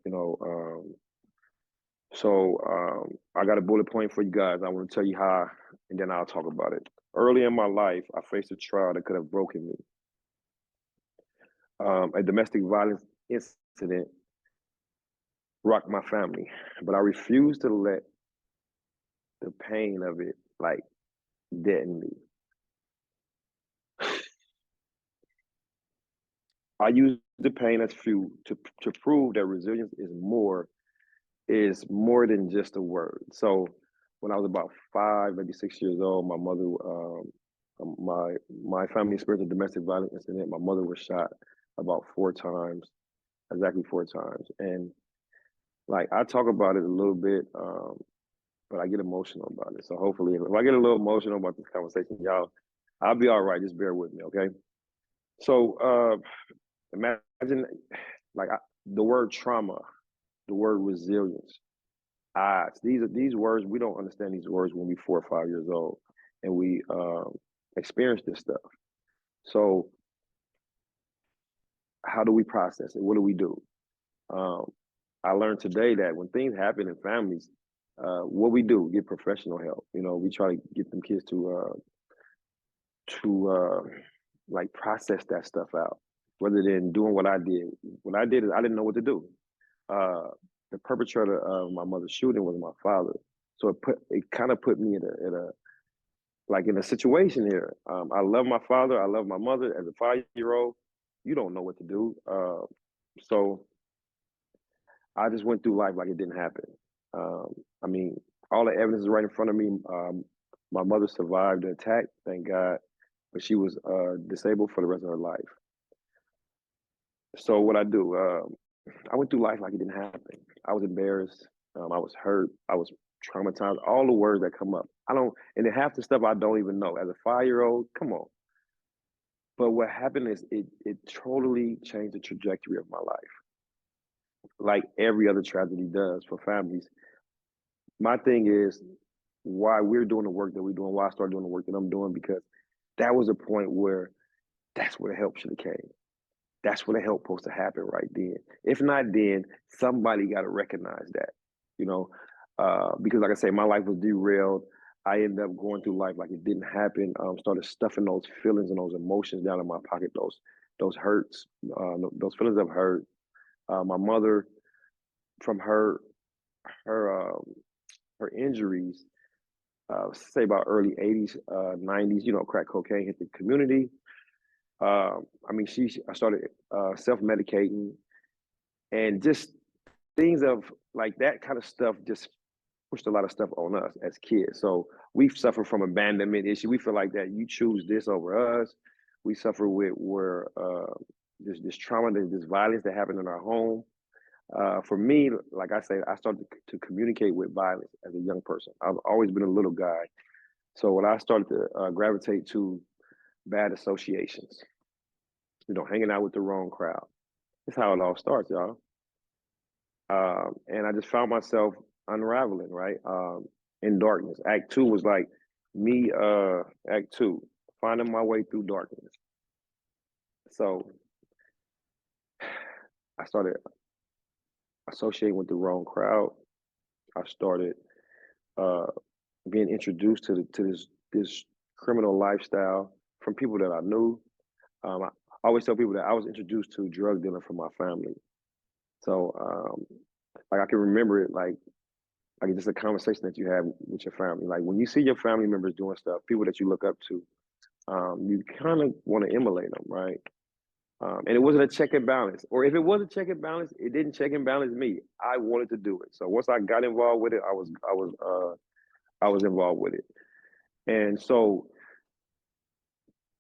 So I got a bullet point for you guys. I want to tell you how, and then I'll talk about it. Early in my life, I faced a trial that could have broken me. A domestic violence incident rocked my family, but I refused to let the pain of it deaden me. I used the pain as fuel to prove that resilience is more than just a word. So when I was about 5, maybe 6 years old, my mother, my family experienced a domestic violence incident. My mother was shot about 4 times, exactly 4 times. And I talk about it a little bit, but I get emotional about it. So hopefully, if I get a little emotional about this conversation, y'all, I'll be all right. Just bear with me, okay? So imagine the word trauma, the word resilience, odds. These words, we don't understand these words when we're 4 or 5 years old and we experience this stuff. So how do we process it? What do we do? I learned today that when things happen in families, what we do, get professional help. We try to get them kids to process that stuff out, rather than doing what I did. What I did is I didn't know what to do. The perpetrator of my mother's shooting was my father, so it kind of put me in a situation here. I love my father, I love my mother. As a 5-year-old, you don't know what to do. So I just went through life like it didn't happen. I mean, all the evidence is right in front of me. My mother survived the attack, thank God, but she was disabled for the rest of her life. So what I do, I went through life like it didn't happen. I was embarrassed. I was hurt. I was traumatized. All the words that come up. And then half the stuff I don't even know. As a 5-year-old, come on. But what happened is it totally changed the trajectory of my life. Like every other tragedy does for families. My thing is why we're doing the work that we're doing, why I started doing the work that I'm doing, because that was a point where that's where the help should have came. That's where the help supposed to happen right then. If not then, somebody got to recognize that, because like I say, my life was derailed. I ended up going through life like it didn't happen. Started stuffing those feelings and those emotions down in my pocket, those hurts, those feelings of hurt. My mother, from her her injuries, say about early 80s, 90s, crack cocaine hit the community. I mean, I started self-medicating, and just things of like that kind of stuff just pushed a lot of stuff on us as kids. So we suffer from abandonment issue. We feel like that you choose this over us. We suffer with where this trauma, this violence that happened in our home. For me, like I say, I started to communicate with violence as a young person. I've always been a little guy. So when I started to gravitate to bad associations, hanging out with the wrong crowd. That's how it all starts, y'all. And I just found myself unraveling, right? In darkness. Act 2 was like me, Act 2, finding my way through darkness. So I started associating with the wrong crowd. I started being introduced to this criminal lifestyle from people that I knew. I always tell people that I was introduced to drug dealing from my family. So like I can remember it like just a conversation that you have with your family. Like when you see your family members doing stuff, people that you look up to, you kind of want to emulate them, right? And it wasn't a check and balance. Or if it was a check and balance, it didn't check and balance me. I wanted to do it. So once I got involved with it, I was involved with it. And so,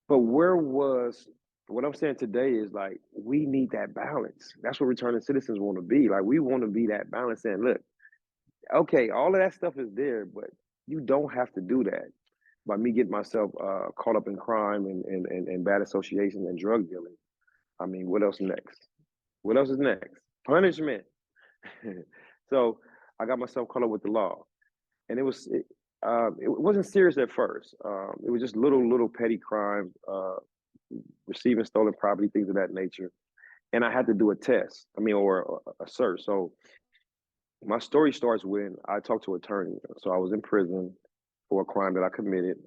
but what I'm saying today is like, we need that balance. That's what returning citizens want to be. Like, we want to be that balance saying, look, okay, all of that stuff is there, but you don't have to do that. By me getting myself caught up in crime and bad association and drug dealing, I mean, what else next? What else is next? Punishment. So I got myself caught up with the law, and it wasn't serious at first. It was just little petty crimes, receiving stolen property, things of that nature. And I had to do a test, or a search. So my story starts when I talked to an attorney. So I was in prison for a crime that I committed.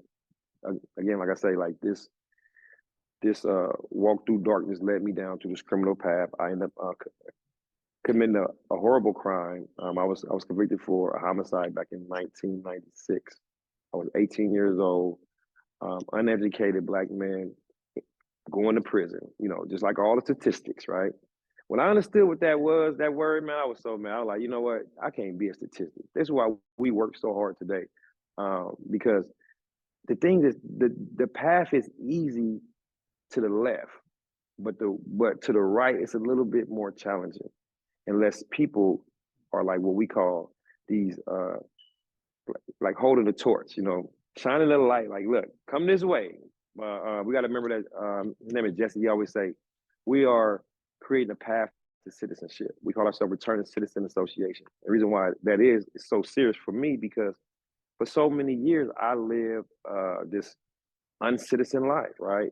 Again, like I say, like this walk through darkness led me down to this criminal path. I ended up committing a horrible crime. I was convicted for a homicide back in 1996. I was 18 years old, uneducated Black man going to prison, just like all the statistics, right? When I understood what that was, that word, man, I was so mad. I was like, you know what? I can't be a statistic. That's why we work so hard today. Because the thing is, the path is easy to the left, but to the right, it's a little bit more challenging, unless people are like what we call these, like holding the torch, shining the light. Like, look, come this way. We got to remember that his name is Jesse. He always say, we are creating a path to citizenship. We call ourselves Returning Citizen Association. The reason why that is so serious for me, because for so many years I lived this uncitizen life, right?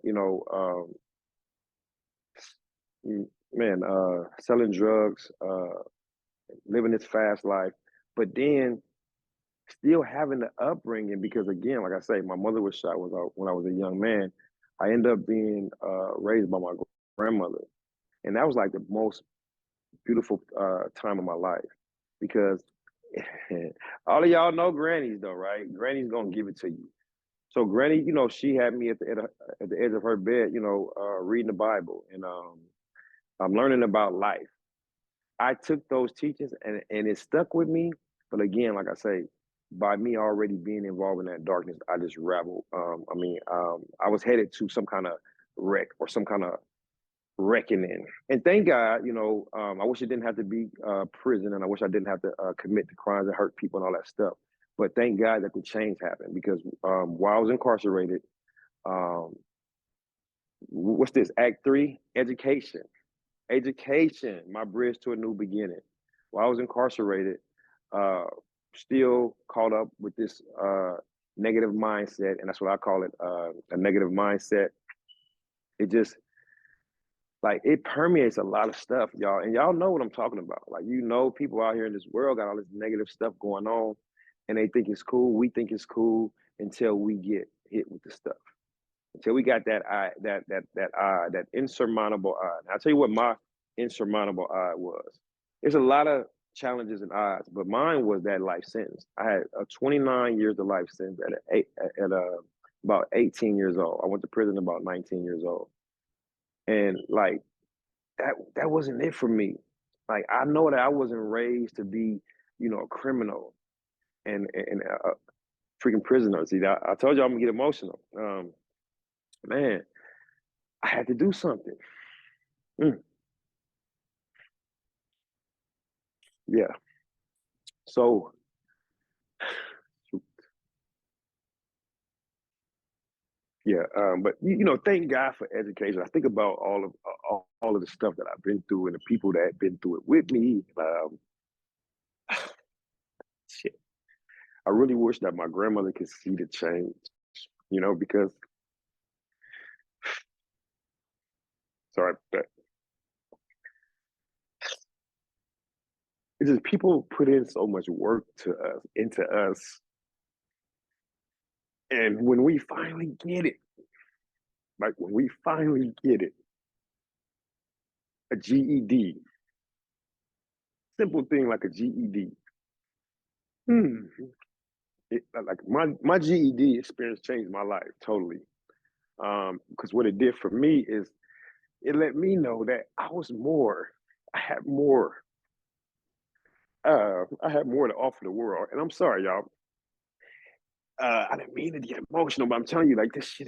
Selling drugs, living this fast life, but then still having the upbringing, because again, like I say, my mother was shot when I was a young man. I ended up being raised by my grandmother. And that was like the most beautiful time of my life, because all of y'all know grannies though, right? Granny's gonna give it to you. So granny, she had me at the edge of her bed, reading the Bible, and I'm learning about life. I took those teachings and it stuck with me. But again, like I say, by me already being involved in that darkness, I just rabbled. I was headed to some kind of wreck or some kind of reckoning. And thank God, I wish it didn't have to be prison, and I wish I didn't have to commit the crimes and hurt people and all that stuff. But thank God that the change happened, because while I was incarcerated, what's this? Act 3, education. Education, my bridge to a new beginning. While I was incarcerated, still caught up with this negative mindset, and that's what I call it, a negative mindset. It just, like, it permeates a lot of stuff, y'all. And y'all know what I'm talking about. Like, people out here in this world got all this negative stuff going on, and they think it's cool. We think it's cool until we get hit with the stuff. until we got that insurmountable odd. I'll tell you what my insurmountable odd was. There's a lot of challenges and odds, but mine was that life sentence. I had 29 years of life sentence at about 18 years old. I went to prison about 19 years old. And like that wasn't it for me. Like I know that I wasn't raised to be, a criminal and freaking prisoner. See, I told you I'm gonna get emotional. Man, I had to do something. Yeah. So yeah, but thank God for education. I think about all of the stuff that I've been through and the people that have been through it with me. Shit. I really wish that my grandmother could see the change, because sorry, but it's just people put in so much work into us. And when we finally get it, a GED, simple thing like a GED. Like my GED experience changed my life totally. Because what it did for me is it let me know that I had more to offer the world. And I'm sorry, y'all. I didn't mean to get emotional, but I'm telling you, like this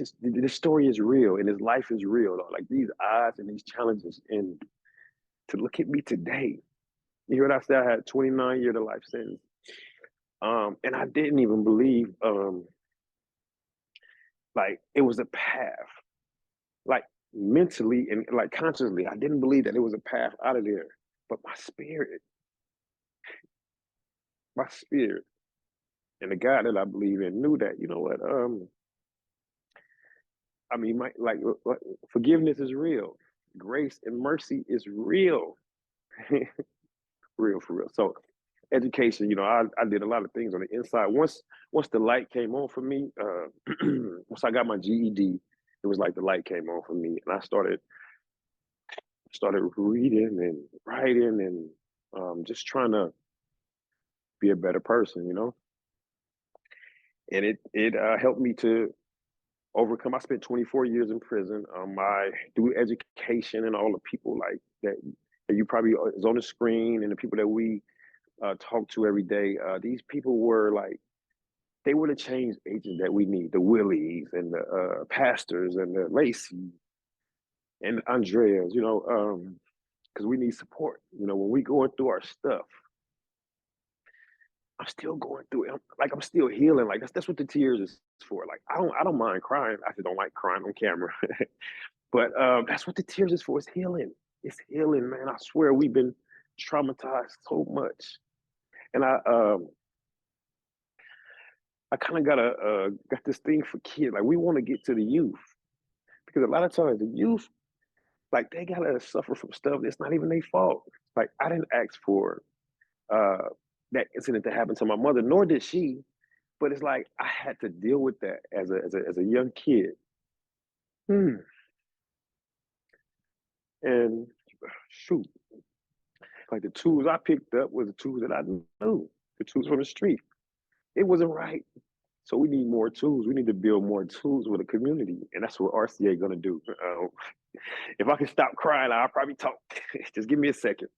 story is real and this life is real. Though. Like these odds and these challenges, and to look at me today, you hear what I said? I had 29 years of life sentence, and I didn't even believe, like it was a path, like mentally and like consciously, I didn't believe that it was a path out of there. But my spirit, and the God that I believe in knew that. You know what? I mean, forgiveness is real. Grace and mercy is real. Real for real. So education, I did a lot of things on the inside. Once the light came on for me, once I got my GED, it was like the light came on for me. And I started reading and writing and just trying to be a better person, And it helped me to overcome. I spent 24 years in prison. Through education and all the people like that you probably is on the screen and the people that we talk to every day. These people were like, they were the change agents that we need. The Willies and the pastors and the Lacey and Andreas, because we need support. When we going through our stuff, I'm still going through it. I'm still healing. Like that's what the tears is for. Like I don't mind crying. I just don't like crying on camera. But that's what the tears is for. It's healing. It's healing, man. I swear we've been traumatized so much. And I kind of got this thing for kids. Like we want to get to the youth because a lot of times the youth, like they gotta suffer from stuff that's not even their fault. Like I didn't ask for that incident to happen to my mother, nor did she. But it's like I had to deal with that as a young kid. And shoot, like the tools I picked up was the tools that I knew, the tools from the street. It wasn't right. So we need more tools. We need to build more tools with a community. And that's what RCA gonna do. If I can stop crying, I'll probably talk. Just give me a second.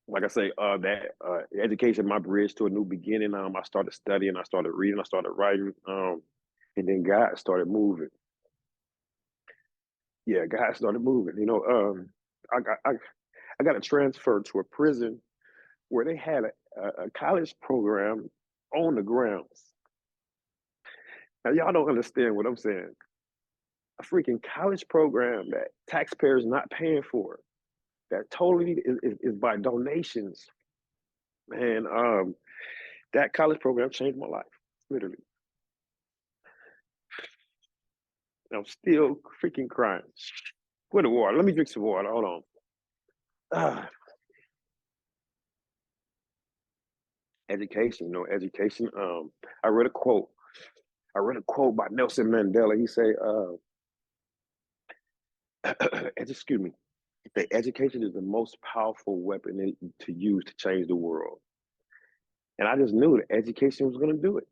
Like I say, that education, my bridge to a new beginning. I started studying, I started reading, I started writing, and then God started moving. Yeah, God started moving. I got a transfer to a prison where they had a college program on the grounds. Now y'all don't understand what I'm saying. A freaking college program that taxpayers not paying for, that totally is by donations. Man, that college program changed my life, literally. I'm still freaking crying. Where the water? Let me drink some water. Hold on. Education, education. I read a quote I read a quote by Nelson Mandela. He said, excuse me, that education is the most powerful weapon to use to change the world. And I just knew that education was going to do it.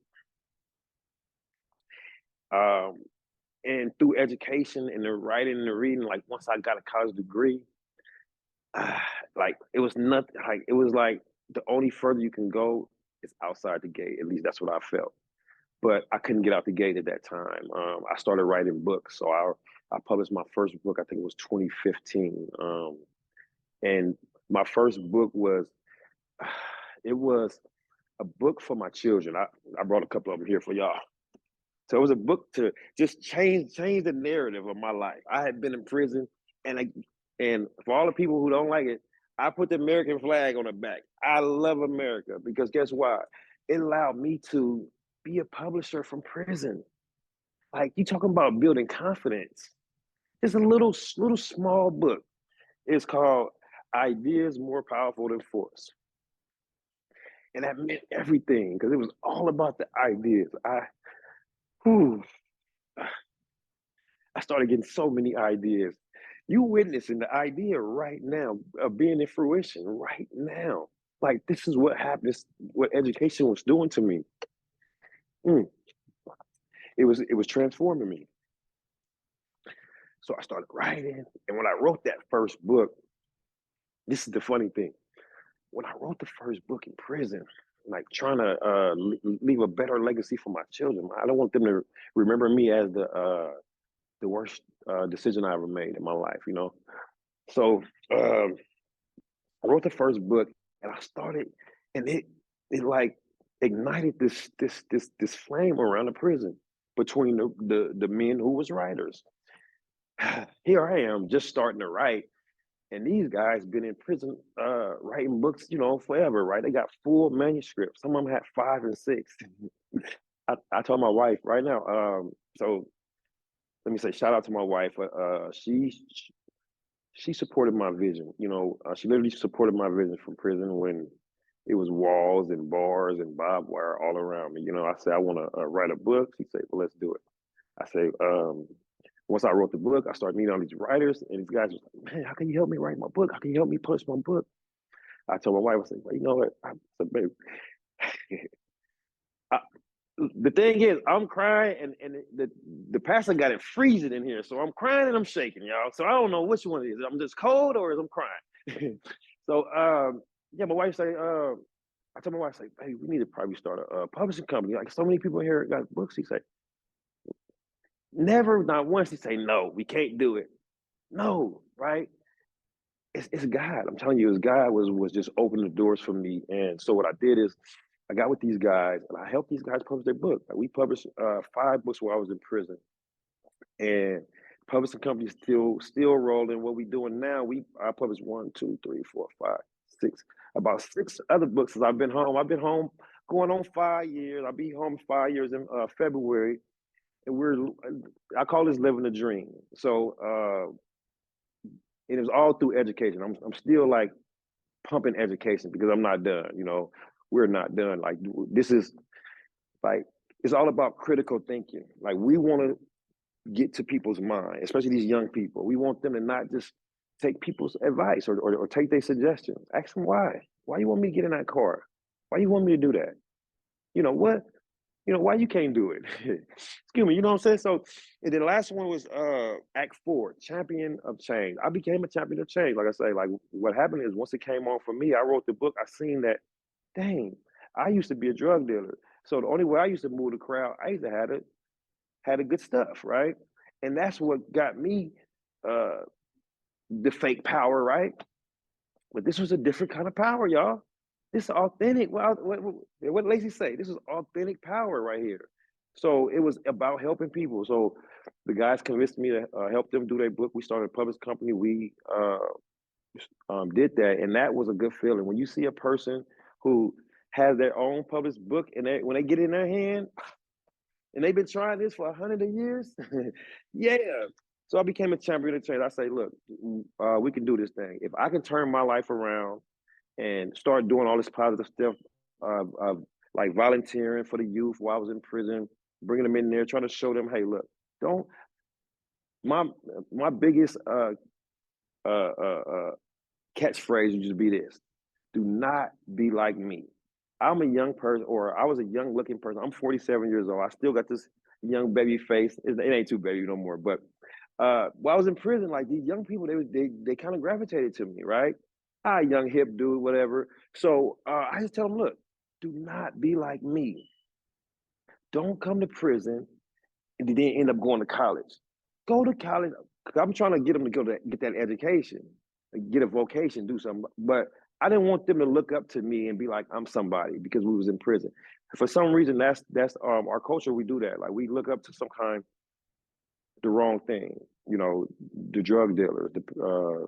And through education and the writing and the reading, like once I got a college degree, like it was nothing. Like it was like the only further you can go is outside the gate. At least that's what I felt. But I couldn't get out the gate at that time. I started writing books, so I published my first book. I think it was 2015, and my first book was it was a book for my children. I brought a couple of them here for y'all. So it was a book to just change the narrative of my life. I had been in prison, and for all the people who don't like it, I put the American flag on the back. I love America because guess what? It allowed me to be a publisher from prison. Like you talking about building confidence. It's a little small book. It's called Ideas More Powerful Than Force. And that meant everything because it was all about the ideas. I started getting so many ideas. You witnessing the idea right now of being in fruition right now. Like this is what happened. This what education was doing to me. It was transforming me. So I started writing, and when I wrote that first book, this is the funny thing. When I wrote the first book in prison, like trying to leave a better legacy for my children, I don't want them to remember me as the worst decision I ever made in my life, you know. So I wrote the first book, and I started, and it like ignited this flame around the prison between the men who was writers. Here I am just starting to write, and these guys been in prison writing books, you know, forever, right? They got full manuscripts. Some of them had 5 and 6. I told my wife right now, so let me say shout out to my wife. She supported my vision. You know, she literally supported my vision from prison when it was walls and bars and barbed wire all around me. You know, I said, I want to write a book. She said, well, let's do it. I say, once I wrote the book, I started meeting all these writers, and these guys was like, man, how can you help me write my book? How can you help me publish my book? I told my wife, I said, well, you know what? I said, babe, the thing is, I'm crying, and the pastor got it freezing in here, so I'm crying and I'm shaking, y'all. So I don't know which one it is. I'm just cold or is I'm crying. So yeah, my wife say, I told my wife, say, hey, we need to probably start a publishing company. Like so many people here got books. He say, never, not once. He say, no, we can't do it. No, right? It's God. I'm telling you, it's God was just opening the doors for me. And so what I did is I got with these guys and I helped these guys publish their book. Like we published 5 books while I was in prison. And publishing companies still rolling. What we doing now, I published 1, 2, 3, 4, 5, 6, about 6 other books since I've been home. I've been home going on 5 years. I'll be home 5 years in February. And I call this living the dream. So and it was all through education. I'm still like pumping education because I'm not done, you know. We're not done. Like this is like, it's all about critical thinking. Like we want to get to people's mind, especially these young people. We want them to not just take people's advice or take their suggestions. Ask them why. Why you want me to get in that car? Why you want me to do that? You know what? You know, why you can't do it? Excuse me, you know what I'm saying? So, and then the last one was Act 4, Champion of Change. I became a champion of change. Like I say, like what happened is once it came on for me, I wrote the book, I seen that, dang, I used to be a drug dealer. So the only way I used to move the crowd, I used to have the good stuff, right? And that's what got me the fake power, right? But this was a different kind of power, y'all. This is authentic. What Lacey say? This is authentic power right here. So it was about helping people. So the guys convinced me to help them do their book. We started a publishing company. We did that, and that was a good feeling. When you see a person who has their own published book, and when they get it in their hand, and they've been trying this for 100 years, yeah. So I became a champion of change. I say, look, we can do this thing. If I can turn my life around and start doing all this positive stuff, like volunteering for the youth while I was in prison, bringing them in there, trying to show them, hey, look, don't. My biggest catchphrase would just be this: do not be like me. I'm a young person, or I was a young looking person. I'm 47 years old. I still got this young baby face. It ain't too baby no more. But while I was in prison, like these young people, they kind of gravitated to me, right? Hi, young hip dude, whatever. So I just tell them, look, do not be like me. Don't come to prison and then end up going to college. Go to college. I'm trying to get them to go to get that education, get a vocation, do something. But I didn't want them to look up to me and be like, I'm somebody, because we was in prison. For some reason, that's our culture. We do that. Like, we look up to some kind, the wrong thing, you know, the drug dealers, the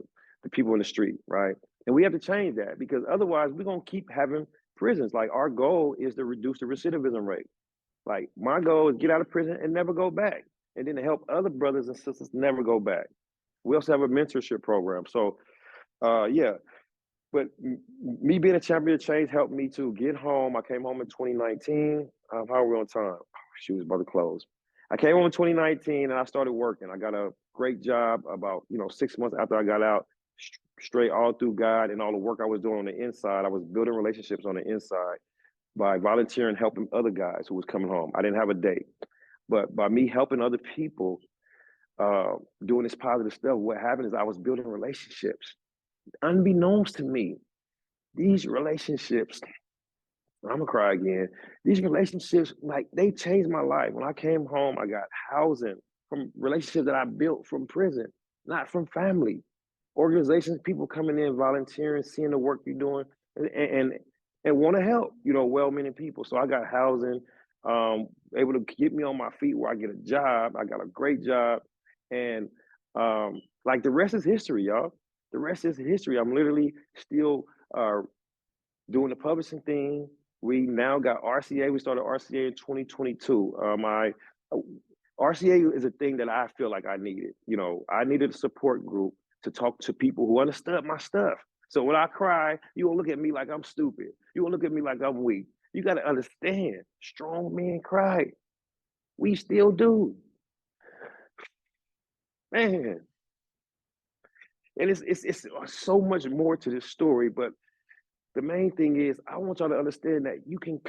people in the street, right? And we have to change that, because otherwise we're gonna keep having prisons. Like, our goal is to reduce the recidivism rate. Like, my goal is get out of prison and never go back, and then to help other brothers and sisters never go back. We also have a mentorship program. So yeah, but me being a champion of change helped me to get home. I came home in 2019. How are we on time? She was about to close. I came home in 2019 and I started working. I got a great job about 6 months after I got out, straight all through God and all the work I was doing on the inside. I was building relationships on the inside by volunteering, helping other guys who was coming home. I didn't have a date, but by me helping other people, doing this positive stuff, what happened is I was building relationships. Unbeknownst to me, these relationships, I'm gonna cry again. These relationships, like, they changed my life. When I came home, I got housing from relationships that I built from prison, not from family. Organizations, people coming in, volunteering, seeing the work you're doing, and want to help, well-meaning people. So I got housing, able to get me on my feet where I get a job. I got a great job. And like, the rest is history, y'all. The rest is history. I'm literally still doing the publishing thing. We now got RCA. We started RCA in 2022. RCA is a thing that I feel like I needed. I needed a support group to talk to people who understood my stuff. So when I cry, you won't look at me like I'm stupid. You won't look at me like I'm weak. You got to understand, strong men cry. We still do. Man. And it's so much more to this story, but the main thing is, I want y'all to understand that you can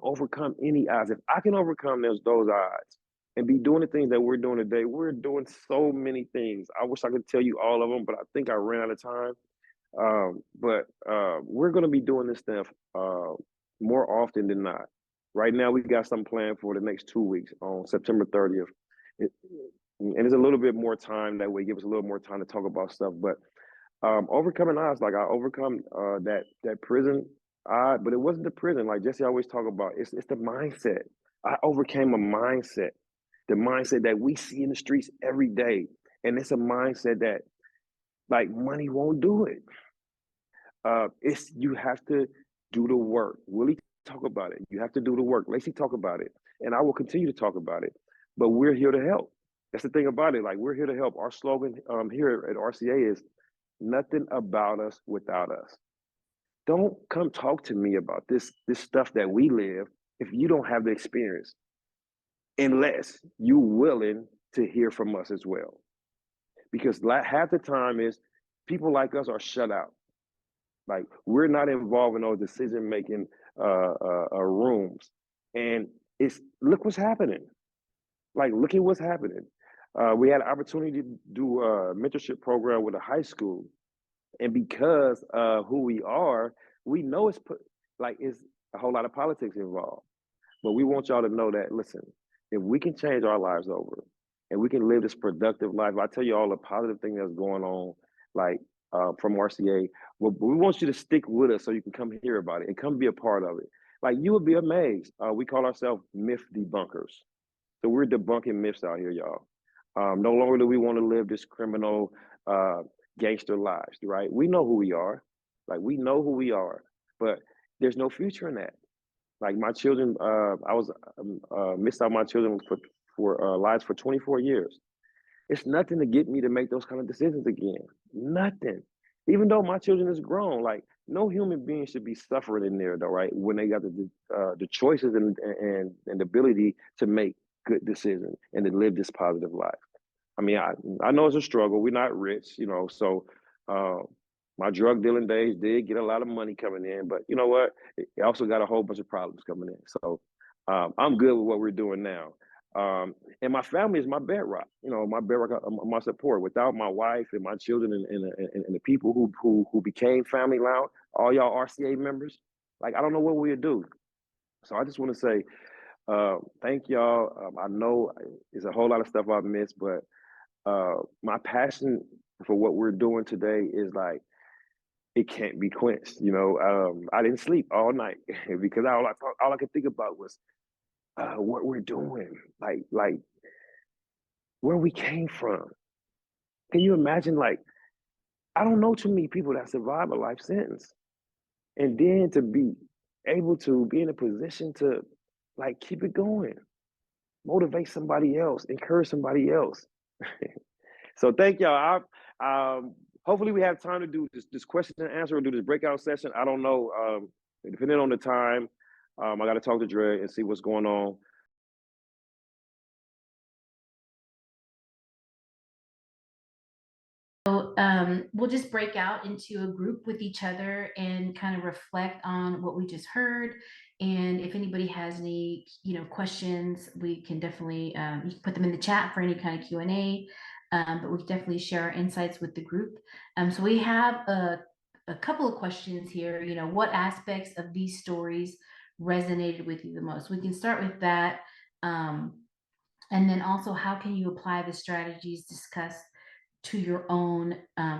overcome any odds. If I can overcome those odds and be doing the things that we're doing today, we're doing so many things. I wish I could tell you all of them, but I think I ran out of time. But we're going to be doing this stuff more often than not. Right now, we got something planned for the next 2 weeks on September 30th. And it's a little bit more time. That way, give us a little more time to talk about stuff. But overcoming odds, like, I overcome that prison odd, but it wasn't the prison. Like Jesse always talk about, it's the mindset. I overcame a mindset, the mindset that we see in the streets every day. And it's a mindset that, like, money won't do it. You have to do the work. Willie talk about it. You have to do the work. Lacey talk about it. And I will continue to talk about it. But we're here to help. That's the thing about it. Like, we're here to help. Our slogan here at RCA is, nothing about us without us. Don't come talk to me about this stuff that we live if you don't have the experience, unless you're willing to hear from us as well. Because half the time is people like us are shut out. Like, we're not involved in those decision-making rooms. And look what's happening. Like, look at what's happening. We had an opportunity to do a mentorship program with a high school. And because of who we are, we know it's a whole lot of politics involved. But we want y'all to know that, listen, if we can change our lives over and we can live this productive life, I tell you all the positive thing that's going on, like from RCA, well, we want you to stick with us so you can come hear about it and come be a part of it. Like, you would be amazed. We call ourselves myth debunkers. So we're debunking myths out here, y'all. No longer do we want to live this criminal, gangster lives, right? We know who we are. Like, we know who we are, but there's no future in that. Like, my children, I was missed out my children for lives for 24 years. It's nothing to get me to make those kind of decisions again. Nothing. Even though my children is grown, like, no human being should be suffering in there, though, right? When they got the choices and the ability to make good decision and to live this positive life. I mean, I know it's a struggle. We're not rich, you know, so my drug dealing days did get a lot of money coming in, but you know what? It also got a whole bunch of problems coming in. So I'm good with what we're doing now. And my family is my bedrock, you know, my bedrock, my support. Without my wife and my children and the people who became Family Lounge, all y'all RCA members, like, I don't know what we'd do. So I just want to say, thank y'all. I know there's a whole lot of stuff I've missed, but my passion for what we're doing today is like, it can't be quenched. You know, I didn't sleep all night because all I could think about was what we're doing, like where we came from. Can you imagine? Like, I don't know too many people that survive a life sentence, and then to be able to be in a position to like keep it going, motivate somebody else, encourage somebody else. So thank y'all. Hopefully we have time to do this question and answer or do this breakout session. I don't know, depending on the time. I got to talk to Dre and see what's going on. So we'll just break out into a group with each other and kind of reflect on what we just heard. And if anybody has any, questions, we can definitely you can put them in the chat for any kind of Q&A. But we can definitely share our insights with the group. So we have a couple of questions here. What aspects of these stories resonated with you the most? We can start with that. And then also, how can you apply the strategies discussed to your own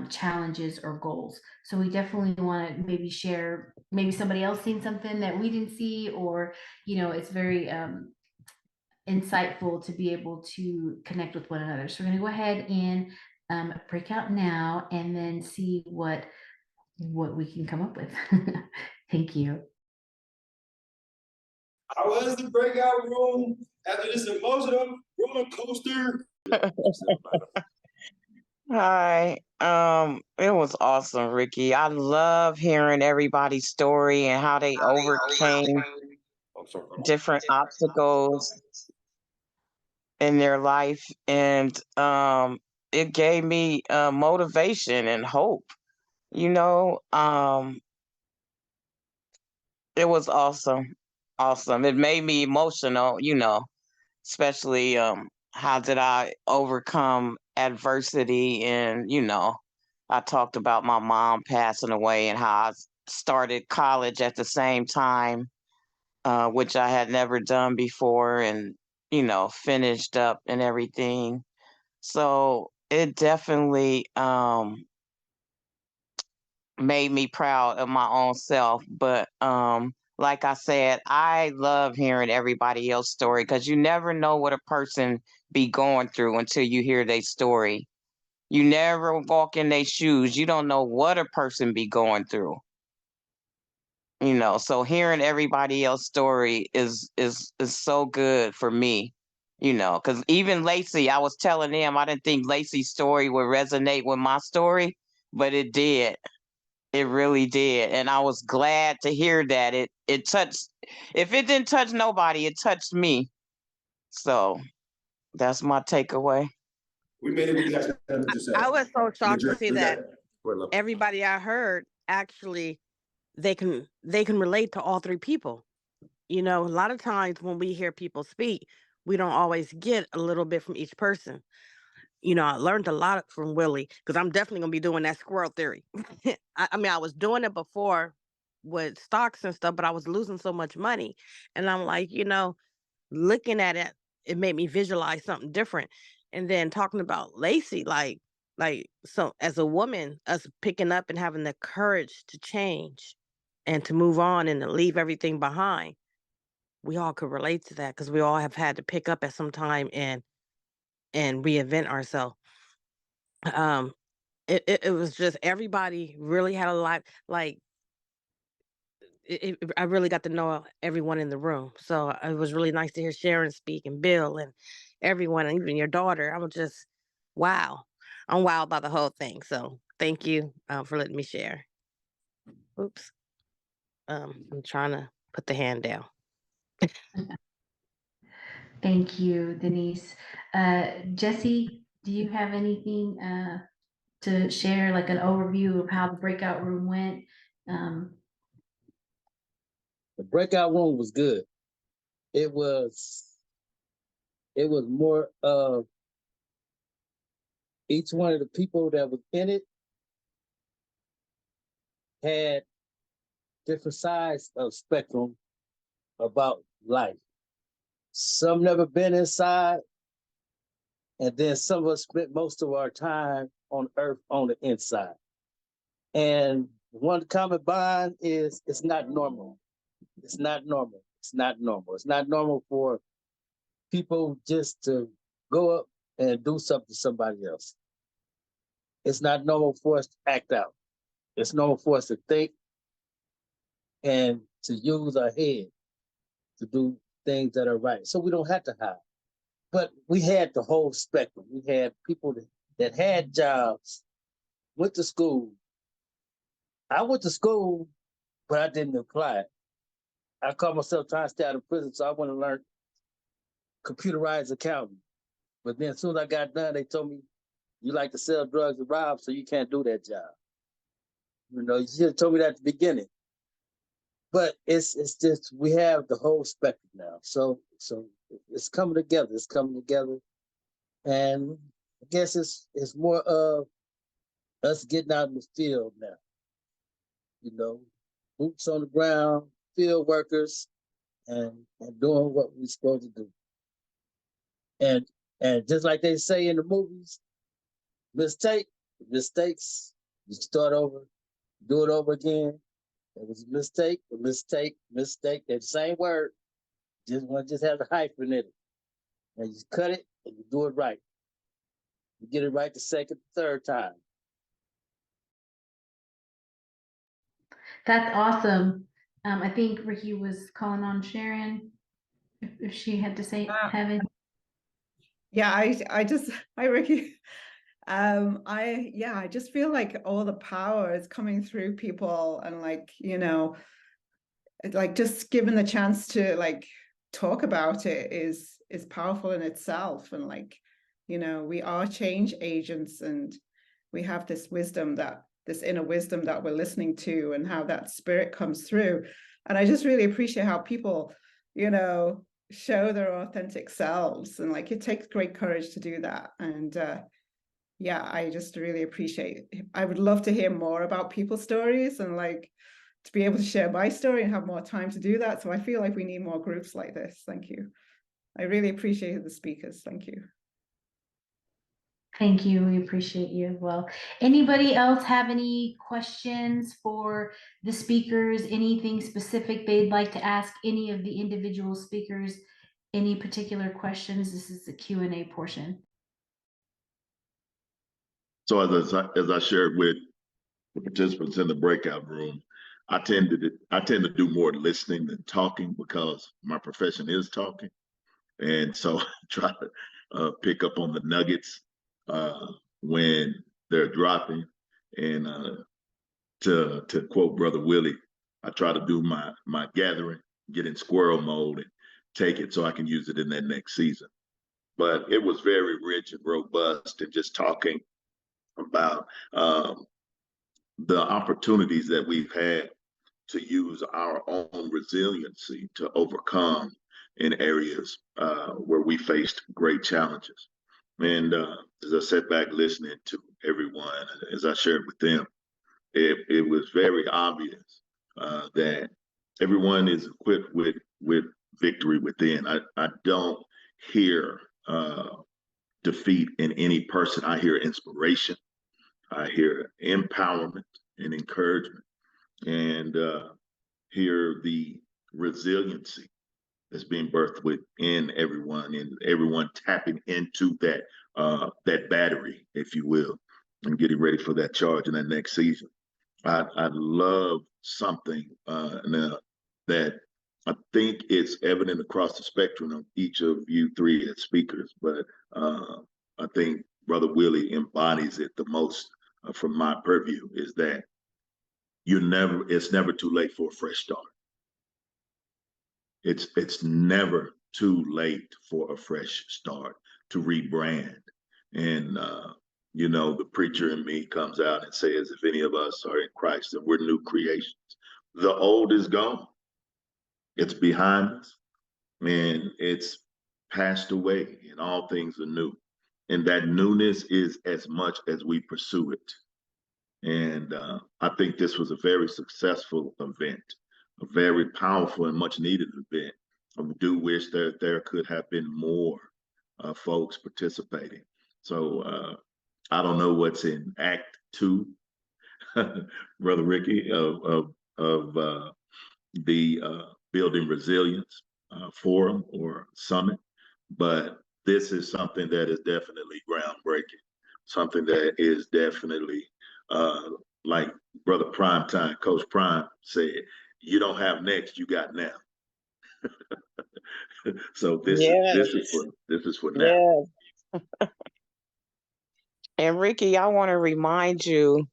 challenges or goals? So we definitely want to maybe share, maybe somebody else seen something that we didn't see, or, it's very insightful to be able to connect with one another. So we're going to go ahead and break out now and then see what we can come up with. Thank you. How was the breakout room after this emotional roller coaster? Hi. It was awesome, Ricky. I love hearing everybody's story and how they overcame different obstacles in their life. And it gave me motivation and hope. It was awesome. Awesome. It made me emotional, especially how did I overcome adversity. And I talked about my mom passing away and how I started college at the same time, which I had never done before, and finished up and everything. So it definitely made me proud of my own self. But like I said, I love hearing everybody else's story, because you never know what a person be going through until you hear their story. You never walk in their shoes. You don't know what a person be going through. So hearing everybody else's story is so good for me. Because even Lacey, I was telling them I didn't think Lacey's story would resonate with my story, but it did. It really did. And I was glad to hear that it touched. If it didn't touch nobody, it touched me. So that's my takeaway. We made it with that. I was so shocked to Madrid, see we that got it. Go ahead, love. everybody I heard actually they can relate to all three people. A lot of times when we hear people speak, we don't always get a little bit from each person. I learned a lot from Willie, because I'm definitely gonna be doing that squirrel theory. I mean, I was doing it before with stocks and stuff, but I was losing so much money. And I'm like, looking at it, it made me visualize something different. And then talking about Lacey, so as a woman, us picking up and having the courage to change and to move on and to leave everything behind. We all could relate to that, because we all have had to pick up at some time and reinvent ourselves. It was just, everybody really had a lot, like I really got to know everyone in the room. So it was really nice to hear Sharon speak, and Bill, and everyone, and even your daughter. I was just, wow. I'm wowed by the whole thing. So thank you for letting me share. Oops. I'm trying to put the hand down. Thank you, Denise. Jesse, do you have anything to share, like an overview of how the breakout room went? The breakout room was good. It was more of each one of the people that was in it had different sides of spectrum about life. Some never been inside, and then some of us spent most of our time on earth on the inside. And one common bond is it's not normal. It's not normal. It's not normal. It's not normal for people just to go up and do something to somebody else. It's not normal for us to act out. It's normal for us to think and to use our head to do things that are right. So we don't have to hide. But we had the whole spectrum. We had people that had jobs, went to school. I went to school, but I didn't apply it. I caught myself trying to stay out of prison, so I went and learned computerized accounting. But then as soon as I got done, they told me, you like to sell drugs and rob, so you can't do that job. You know, you should have told me that at the beginning. But it's just, we have the whole spectrum now. So it's coming together. It's coming together. And I guess it's more of us getting out in the field now. You know, boots on the ground, field workers, and doing what we're supposed to do. And just like they say in the movies, mistakes, you start over, do it over again. It was a mistake. They're the same word. Just one just has a hyphen in it. And you cut it and you do it right. You get it right the second, third time. That's awesome. I think Ricky was calling on Sharon if she had to say have it. Yeah, hi Ricky. I just feel like all the power is coming through people, and like, you know, like just given the chance to like talk about it is powerful in itself. And like, you know, we are change agents, and we have this inner wisdom that we're listening to, and how that spirit comes through. And I just really appreciate how people, you know, show their authentic selves, and like it takes great courage to do that. And yeah, I just really appreciate it. I would love to hear more about people's stories, and like to be able to share my story and have more time to do that. So I feel like we need more groups like this. Thank you. I really appreciate the speakers. Thank you. Thank you. We appreciate you as well. Anybody else have any questions for the speakers? Anything specific they'd like to ask any of the individual speakers? Any particular questions? This is the Q&A portion. So as I shared with the participants in the breakout room, I tend to do more listening than talking, because my profession is talking, and so I try to pick up on the nuggets when they're dropping. And to quote Brother Willie, I try to do my gathering, get in squirrel mode, and take it so I can use it in that next season. But it was very rich and robust, and just talking about the opportunities that we've had to use our own resiliency to overcome in areas where we faced great challenges. And as I sat back listening to everyone, as I shared with them, it was very obvious that everyone is equipped with victory within. I don't hear defeat in any person. I hear inspiration. I hear empowerment and encouragement, and hear the resiliency that's being birthed within everyone, and everyone tapping into that battery, if you will, and getting ready for that charge in that next season. I love something now that I think it's evident across the spectrum of each of you three as speakers, but I think Brother Willie embodies it the most from my purview, is that it's never too late for a fresh start. It's never too late for a fresh start, to rebrand. And, you know, the preacher in me comes out and says, if any of us are in Christ, then we're new creations. The old is gone. It's behind us and it's passed away and all things are new. And that newness is as much as we pursue it. And I think this was a very successful event, a very powerful and much needed event. I do wish that there could have been more folks participating. So I don't know what's in Act 2, Brother Ricky, of the Building Resilience Forum or Summit, but this is something that is definitely groundbreaking, something that is definitely like Brother Primetime, Coach Prime said, you don't have next, you got now. So this is for now. Yes. And Ricky, I want to remind you,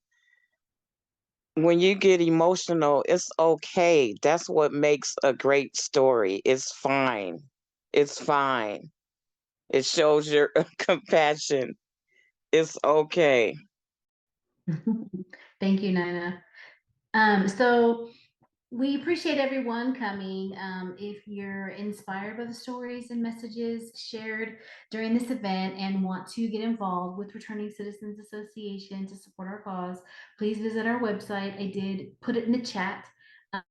when you get emotional, it's okay. That's what makes a great story. It's fine. It's fine. It shows your compassion. It's okay. Thank you, Nina. So we appreciate everyone coming. If you're inspired by the stories and messages shared during this event and want to get involved with Returning Citizens Association to support our cause, please visit our website. I did put it in the chat.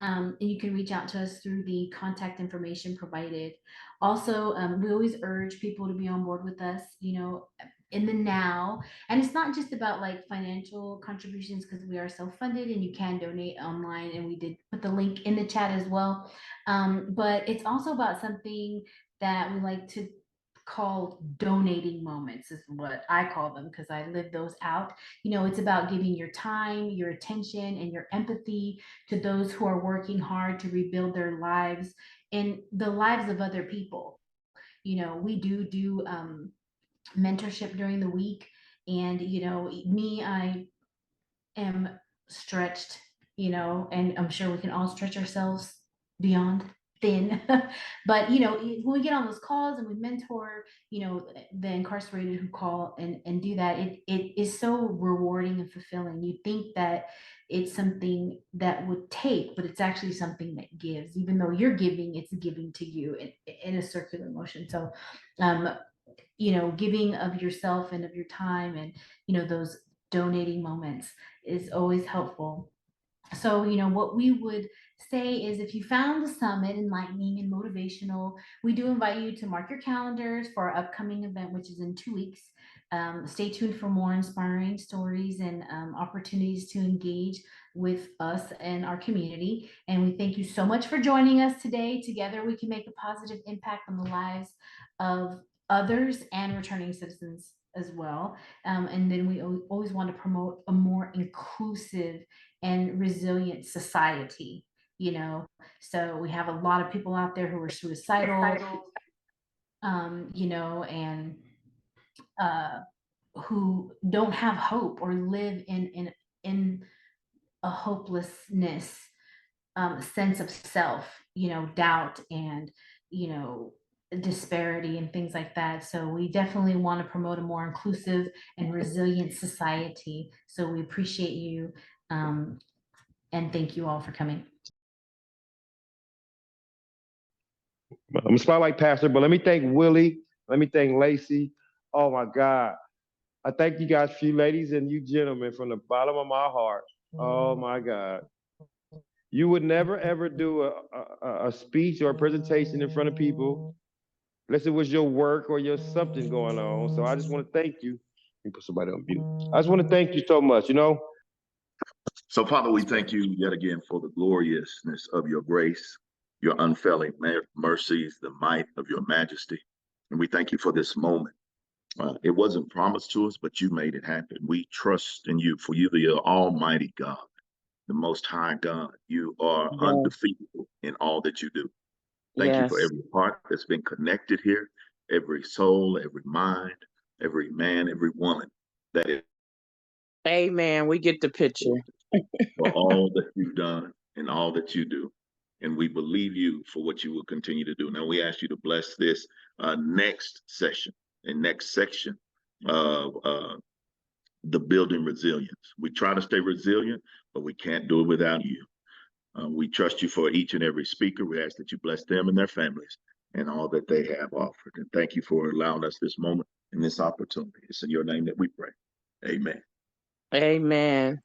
And you can reach out to us through the contact information provided. Also, we always urge people to be on board with us, you know, in the now. And it's not just about like financial contributions, because we are self-funded and you can donate online, and we did put the link in the chat as well. But it's also about something that we like to call donating moments, is what I call them, because I live those out. You know, it's about giving your time, your attention, and your empathy to those who are working hard to rebuild their lives and the lives of other people. You know, we do mentorship during the week, and you know, I am stretched, you know, and I'm sure we can all stretch ourselves beyond thin. But you know, when we get on those calls and we mentor, you know, the incarcerated who call and do that, it is so rewarding and fulfilling. You think that it's something that would take, but it's actually something that gives. Even though you're giving, it's giving to you in a circular motion. So you know, giving of yourself and of your time, and you know, those donating moments is always helpful. So, you know, what we would say is, if you found the summit enlightening and motivational, we do invite you to mark your calendars for our upcoming event, which is in 2 weeks. Stay tuned for more inspiring stories and opportunities to engage with us and our community. And we thank you so much for joining us today. Together, we can make a positive impact on the lives of others and returning citizens as well. And then we always want to promote a more inclusive and resilient society, you know. So we have a lot of people out there who are suicidal, you know, and who don't have hope or live in a hopelessness, sense of self, you know, doubt and, you know, disparity and things like that. So we definitely want to promote a more inclusive and resilient society. So we appreciate you, and thank you all for coming. I'm a spotlight pastor, but let me thank Willie. Let me thank Lacey. Oh my God. I thank you guys, you ladies and you gentlemen, from the bottom of my heart. Oh my God. You would never ever do a speech or a presentation in front of people unless it was your work or your something going on. So I just want to thank you. Let me put somebody on mute. I just want to thank you so much, you know. So, Father, we thank you yet again for the gloriousness of your grace, your unfailing mercies, the might of your majesty. And we thank you for this moment. It wasn't promised to us, but you made it happen. We trust in you, for you, the Almighty God, the Most High God. You are undefeatable in all that you do. Thank you for every heart that's been connected here, every soul, every mind, every man, every woman that is. Amen. We get the picture. For all that you've done and all that you do. and we believe you for what you will continue to do. Now we ask you to bless this next session and next section of the building resilience. We try to stay resilient, but we can't do it without you. We trust you for each and every speaker. We ask that you bless them and their families and all that they have offered. And thank you for allowing us this moment and this opportunity. It's in your name that we pray. Amen. Amen.